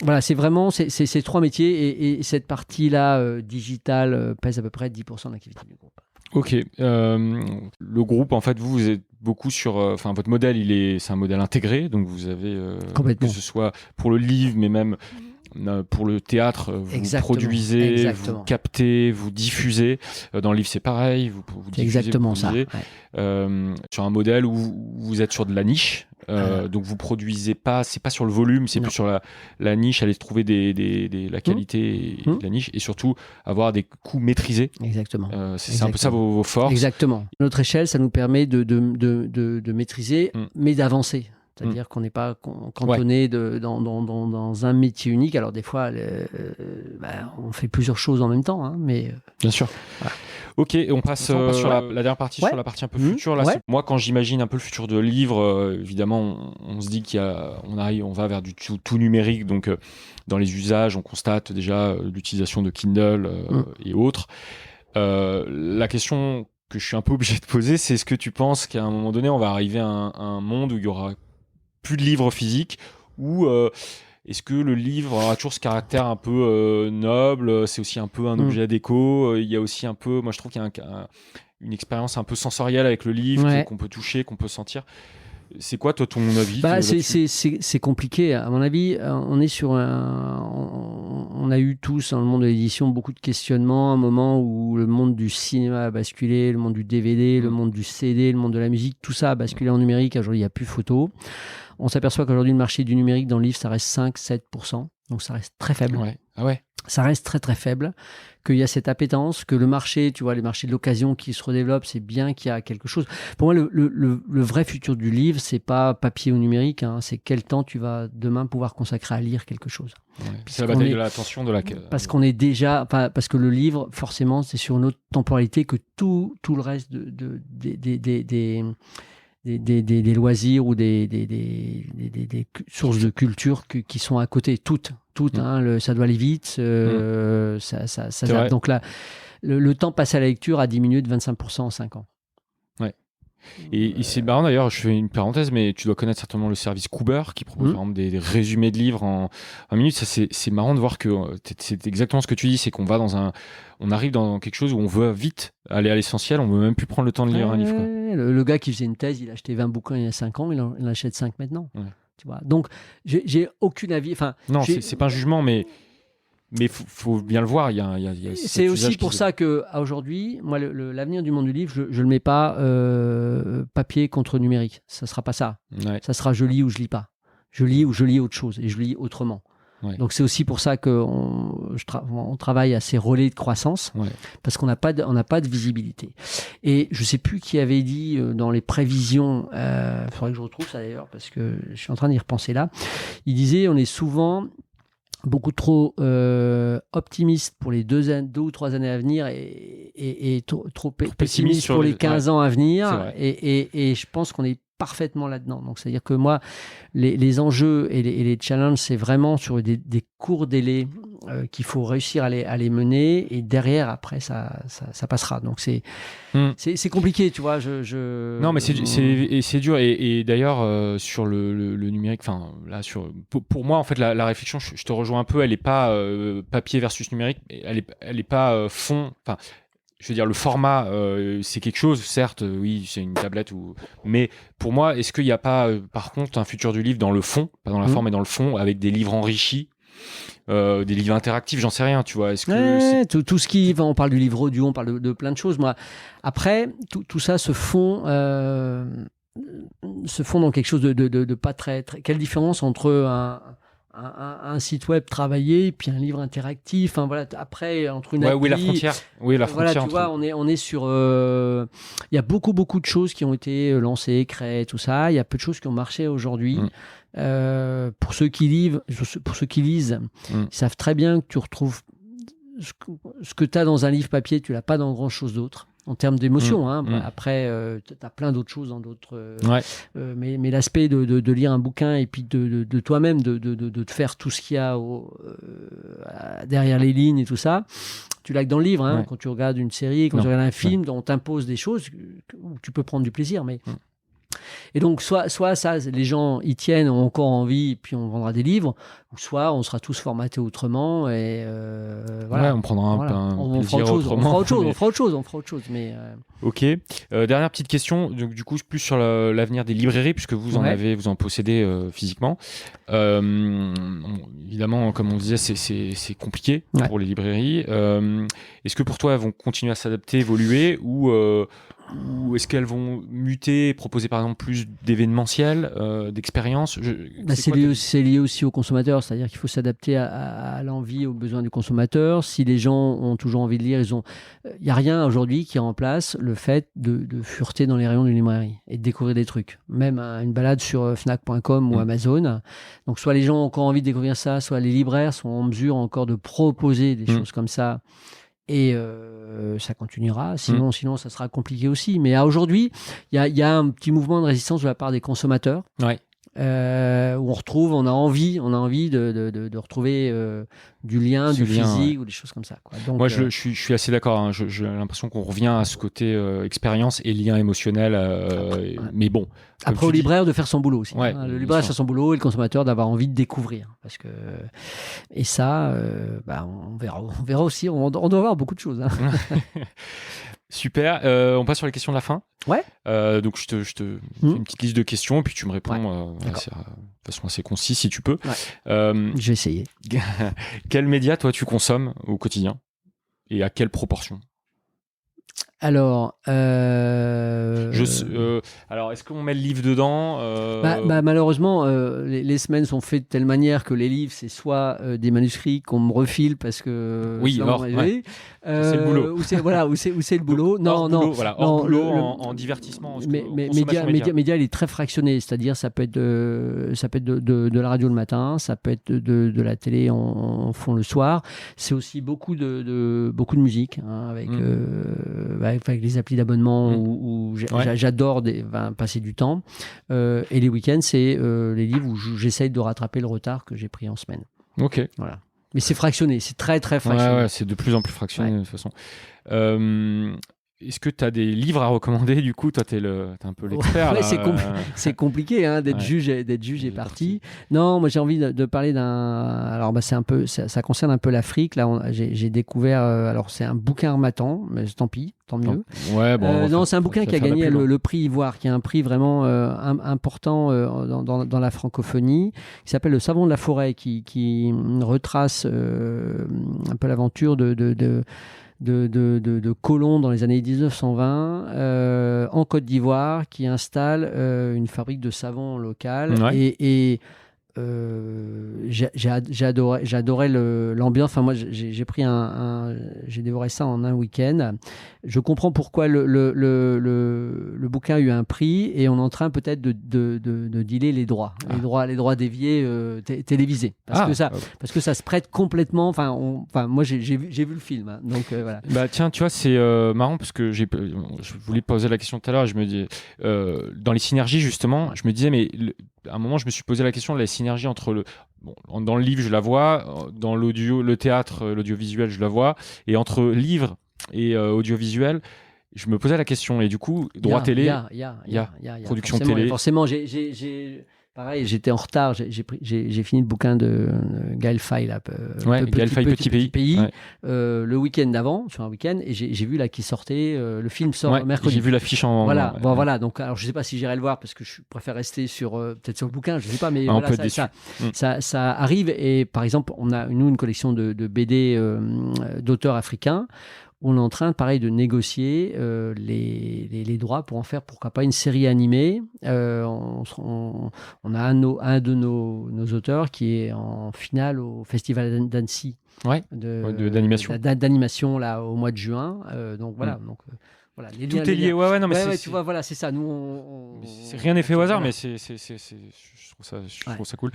voilà, c'est vraiment ces 3 métiers et cette partie-là digitale pèse à peu près 10% de l'activité du groupe. Ok. Le groupe, en fait, vous êtes beaucoup sur... votre modèle, c'est un modèle intégré, donc vous avez... Complètement. Que ce soit pour le livre, mais même... pour le théâtre, vous produisez, vous captez, vous diffusez. Dans le livre, c'est pareil, vous diffusez, exactement ça. Ouais. Sur un modèle où vous êtes sur de la niche, donc vous produisez pas, c'est pas sur le volume, c'est plus sur la niche, aller trouver la qualité de la niche et surtout avoir des coûts maîtrisés. Exactement. C'est un peu ça vos forces. Exactement. Notre échelle, ça nous permet de maîtriser, mais d'avancer. C'est-à-dire qu'on n'est pas cantonné dans un métier unique. Alors des fois, on fait plusieurs choses en même temps, hein, mais... Bien sûr. Voilà. Ok, on passe sur la dernière partie, sur la partie un peu future. Là, moi, quand j'imagine un peu le futur de livre, évidemment, on se dit on va vers du tout numérique. Donc, dans les usages, on constate déjà l'utilisation de Kindle et autres. La question que je suis un peu obligé de poser, c'est est-ce que tu penses qu'à un moment donné, on va arriver à un monde où il y aura plus de livres physiques, ou est-ce que le livre aura toujours ce caractère un peu noble, c'est aussi un peu un objet déco, il y a aussi un peu, moi je trouve qu'il y a une expérience un peu sensorielle avec le livre qu'on peut toucher, qu'on peut sentir. C'est quoi toi ton avis c'est compliqué à mon avis. On est sur on a eu tous dans le monde de l'édition beaucoup de questionnements, un moment où le monde du cinéma a basculé, le monde du DVD, le monde du CD, le monde de la musique, tout ça a basculé en numérique. Aujourd'hui il n'y a plus photo. On s'aperçoit qu'aujourd'hui le marché du numérique dans le livre ça reste 5-7%, donc ça reste très faible. Ça reste très très faible, qu'il y a cette appétence, que le marché, tu vois, les marchés de l'occasion qui se redéveloppent, c'est bien qu'il y a quelque chose. Pour moi, le vrai futur du livre, c'est pas papier ou numérique, hein, c'est quel temps tu vas demain pouvoir consacrer à lire quelque chose. C'est la bataille de l'attention de la... Parce qu'on est déjà... Parce que le livre, forcément, c'est sur une autre temporalité que tout le reste des loisirs ou des sources de culture qui sont à côté, toutes hein, ça doit aller vite, ça zappe. Donc là, le temps passé à la lecture a diminué de 25% en 5 ans. Et c'est marrant d'ailleurs, je fais une parenthèse, mais tu dois connaître certainement le service Kuber qui propose par exemple des résumés de livres en minutes. Ça, c'est marrant de voir que c'est exactement ce que tu dis, c'est qu'on arrive dans quelque chose où on veut vite aller à l'essentiel, on veut même plus prendre le temps de lire un livre. Quoi. Le gars qui faisait une thèse, il a acheté 20 bouquins il y a 5 ans, il en achète 5 maintenant. Tu vois. Donc, j'ai aucun avis. Non, c'est pas un jugement, mais faut bien le voir. C'est aussi pour ça qu'aujourd'hui, moi, l'avenir du monde du livre, je le mets pas papier contre numérique. Ça sera pas ça. Ça sera je lis ou je lis pas. Je lis ou je lis autre chose et je lis autrement. Donc c'est aussi pour ça qu'on travaille à ces relais de croissance, parce qu'on n'a pas de visibilité. Et je sais plus qui avait dit dans les prévisions, il faudrait que je retrouve ça d'ailleurs, parce que je suis en train d'y repenser là. Il disait on est souvent beaucoup trop optimiste pour les 2 ou 3 années à venir et trop pessimiste pour les 15 ans à venir. Et je pense qu'on est parfaitement là-dedans. Donc, c'est-à-dire que moi, les enjeux et les challenges, c'est vraiment sur des courts délais qu'il faut réussir à les mener, et derrière, après, ça passera. Donc, c'est compliqué, tu vois. Non, mais c'est dur. Et d'ailleurs, sur le numérique, là, pour moi, en fait, la réflexion, je te rejoins un peu, elle n'est pas papier versus numérique, elle est pas fond. je veux dire, le format, c'est quelque chose, certes, oui, c'est une tablette, mais pour moi, est-ce qu'il n'y a pas, par contre, un futur du livre dans le fond, pas dans la forme, mais dans le fond, avec des livres enrichis, des livres interactifs, j'en sais rien, tu vois. Est-ce que tout ce qui, on parle du livre audio, on parle de plein de choses. Moi, après, tout ça se fond dans quelque chose de pas très. Quelle différence entre un site web travaillé et puis un livre interactif, enfin voilà, après entre une appli, oui, la frontière, voilà, tu entre... vois, on est sur il y a beaucoup de choses qui ont été lancées, créées, tout ça, il y a peu de choses qui ont marché aujourd'hui. Pour ceux qui lisent, ils savent très bien que tu retrouves ce que tu as dans un livre papier, tu l'as pas dans grand chose d'autre en termes d'émotion. Après, tu as plein d'autres choses dans d'autres. Mais l'aspect de lire un bouquin et puis de toi-même, de te faire tout ce qu'il y a derrière les lignes et tout ça, tu l'as que dans le livre. Quand tu regardes une série, quand tu regardes un film, on t'impose des choses où tu peux prendre du plaisir. Et donc, soit ça, les gens y tiennent, ont encore envie, et puis on vendra des livres, ou soit on sera tous formatés autrement, et voilà. On prendra un plaisir autrement. On fera autre chose. Mais Ok. Dernière petite question, donc, du coup, plus sur l'avenir des librairies, puisque vous en possédez physiquement. Évidemment, comme on disait, c'est compliqué pour les librairies. Est-ce que pour toi, elles vont continuer à s'adapter, évoluer, ou est-ce qu'elles vont muter, proposer par exemple plus d'événementiels, d'expériences? C'est lié aussi aux consommateurs, c'est-à-dire qu'il faut s'adapter à l'envie, aux besoins du consommateur. Si les gens ont toujours envie de lire, il n'y a rien aujourd'hui qui remplace le fait de fureter dans les rayons d'une librairie et de découvrir des trucs. Même une balade sur Fnac.com ou Amazon. Donc soit les gens ont encore envie de découvrir ça, soit les libraires sont en mesure encore de proposer des choses comme ça. Et ça continuera. Sinon, ça sera compliqué aussi. Mais aujourd'hui, il y a un petit mouvement de résistance de la part des consommateurs. Où on a envie de retrouver du lien, du physique ou des choses comme ça, quoi. Donc, moi, je suis assez d'accord. J'ai l'impression qu'on revient à ce côté expérience et lien émotionnel. Mais bon. Après, au libraire de faire son boulot aussi. Le libraire de faire son boulot et le consommateur d'avoir envie de découvrir. Et ça, on verra aussi. On doit voir beaucoup de choses. Super. On passe sur les questions de la fin. Donc, je te fais une petite liste de questions et puis tu me réponds de façon assez concise si tu peux. Je vais essayer. Quels médias, toi, tu consommes au quotidien et à quelle proportion? Alors, est-ce qu'on met le livre dedans? Malheureusement, les semaines sont faites de telle manière que les livres, c'est soit des manuscrits qu'on me refile parce que c'est le boulot. Ou c'est le boulot. Hors boulot, en divertissement. Média, il est très fractionné, c'est-à-dire ça peut être de la radio le matin, ça peut être de la télé en fond le soir. C'est aussi beaucoup de musique, avec les applis d'abonnement où j'adore passer du temps. Et les week-ends, c'est les livres où j'essaye de rattraper le retard que j'ai pris en semaine. Ok. Voilà. Mais c'est fractionné, c'est très très fractionné. C'est de plus en plus fractionné de toute façon. Est-ce que tu as des livres à recommander? Du coup, toi, t'es un peu l'expert. C'est compliqué d'être juge et parti. Non, moi j'ai envie de parler d'un. Alors, ça concerne un peu l'Afrique. Là, j'ai découvert. Alors, c'est un bouquin Harmattan, mais tant pis, tant mieux. C'est un bouquin qui a gagné le prix Ivoire, qui est un prix vraiment important dans la francophonie, qui s'appelle Le Savon de la forêt, qui retrace un peu l'aventure de colons dans les années 1920 en Côte d'Ivoire qui installe une fabrique de savon locale et j'adorais l'ambiance. Enfin, moi, j'ai pris j'ai dévoré ça en un week-end. Je comprends pourquoi le bouquin a eu un prix et on est en train peut-être de dealer les droits déviés télévisés parce que ça se prête complètement. Enfin, moi, j'ai vu le film, donc voilà. Tiens, tu vois, c'est marrant parce que je voulais te poser la question tout à l'heure. Je me dis dans les synergies justement, je me disais à un moment, je me suis posé la question de la synergie entre dans le livre, je la vois, dans l'audio, le théâtre, l'audiovisuel, je la vois, et entre livre et audiovisuel, je me posais la question. Et du coup, droit télé, il y a production télé. Forcément, Pareil, j'étais en retard. J'ai fini le bouquin de Gaël Faye, là, Gaël Faye, Petit pays. Ouais. Le week-end d'avant, sur un week-end, et j'ai vu là qu'il sortait. Le film sort mercredi. J'ai vu l'affiche en. Voilà. Bon, voilà. Donc, alors, je sais pas si j'irai le voir parce que je préfère rester sur peut-être sur le bouquin. Je sais pas, mais voilà, ça arrive. Et par exemple, on a une collection de BD d'auteurs africains. On est en train, pareil, de négocier les droits pour en faire, pourquoi pas, une série animée. On a un de nos auteurs qui est en finale au Festival d'Annecy. D'animation là, au mois de juin. Donc voilà. Voilà, tout est lié. Non, mais tu vois, voilà, c'est ça. Nous, rien n'est fait au hasard, mais je trouve ça cool.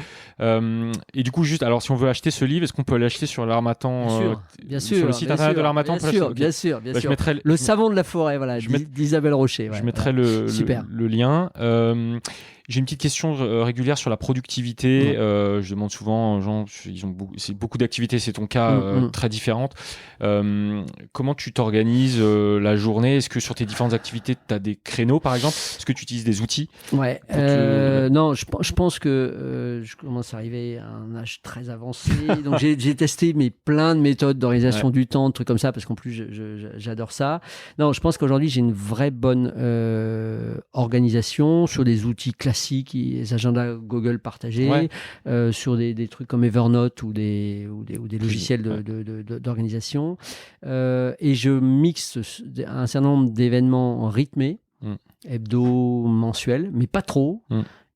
Et du coup, juste, alors, si on veut acheter ce livre, est-ce qu'on peut l'acheter sur l'Harmattan, bien sûr, sur le site internet de l'Harmattan? Bien sûr. Je mettrai le savon de la forêt, voilà, d'Isabelle Rocher. Je mettrai le lien. J'ai une petite question régulière sur la productivité. Je demande souvent aux gens, c'est beaucoup d'activités, c'est ton cas, très différentes. Comment tu t'organises la journée? Est-ce que sur tes différentes activités, tu as des créneaux, par exemple? Est-ce que tu utilises des outils? Non, je pense que je commence à arriver à un âge très avancé. Donc, j'ai testé plein de méthodes d'organisation du temps, de trucs comme ça, parce qu'en plus, j'adore ça. Non, je pense qu'aujourd'hui, j'ai une vraie bonne organisation sur des outils classiques, les agendas Google partagés, sur des trucs comme Evernote ou des logiciels d'organisation. Et je mixe un certain nombre d'événements rythmés, hebdo-mensuels, mais pas trop.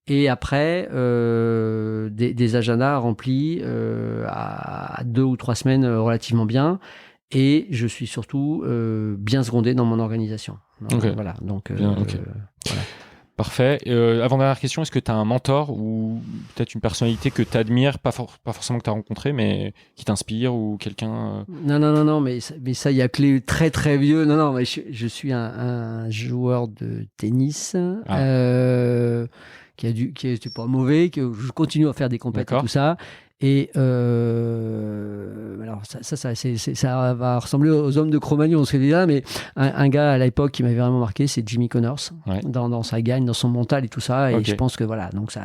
Et après, des agendas remplis à 2 ou 3 semaines relativement bien. Et je suis surtout bien secondé dans mon organisation. Voilà. Donc, voilà. Parfait. Avant-dernière question, est-ce que tu as un mentor ou peut-être une personnalité que tu admires, pas forcément que tu as rencontré, mais qui t'inspire ou quelqu'un Non, mais ça, il y a que les très très vieux. Non, mais je suis un joueur de tennis qui est pas mauvais, que je continue à faire des compétitions et tout ça. Et alors ça va ressembler aux hommes de Cro-Magnon, ce que je dis là, mais un gars à l'époque qui m'avait vraiment marqué, c'est Jimmy Connors, dans sa gagne, dans son mental et tout ça. Et je pense que voilà, donc ça.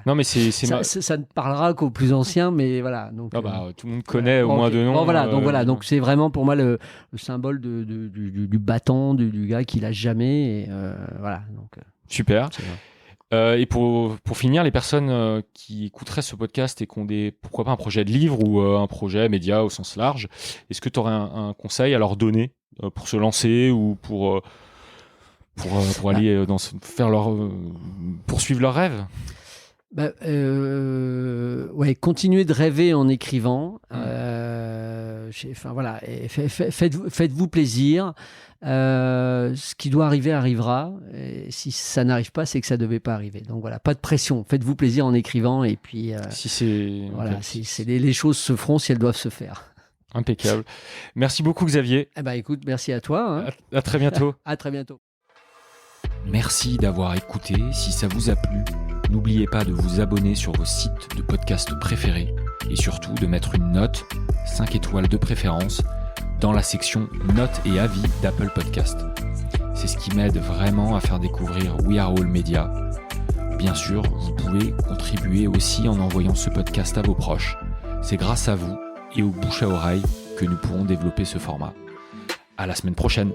Non, mais ça ne parlera qu'aux plus anciens, mais voilà. Donc, tout le monde connaît au moins deux noms. Donc c'est vraiment pour moi le symbole du battant, du gars qui lâche jamais. Et voilà. Donc. Super. Et pour finir, les personnes qui écouteraient ce podcast et qui ont pourquoi pas un projet de livre ou un projet média au sens large, est-ce que tu aurais un conseil à leur donner pour se lancer ou pour aller poursuivre leurs rêves? Continuez de rêver en écrivant. Voilà, faites-vous plaisir. Ce qui doit arriver arrivera. Et si ça n'arrive pas, c'est que ça ne devait pas arriver. Donc voilà, pas de pression. Faites-vous plaisir en écrivant et puis les choses se feront si elles doivent se faire. Impeccable. Merci beaucoup, Xavier. Écoute, merci à toi. À très bientôt. À très bientôt. Merci d'avoir écouté. Si ça vous a plu, n'oubliez pas de vous abonner sur vos sites de podcast préférés et surtout de mettre une note, 5 étoiles de préférence, dans la section notes et avis d'Apple Podcast. C'est ce qui m'aide vraiment à faire découvrir We Are All Media. Bien sûr, vous pouvez contribuer aussi en envoyant ce podcast à vos proches. C'est grâce à vous et au bouche à oreille que nous pourrons développer ce format. À la semaine prochaine.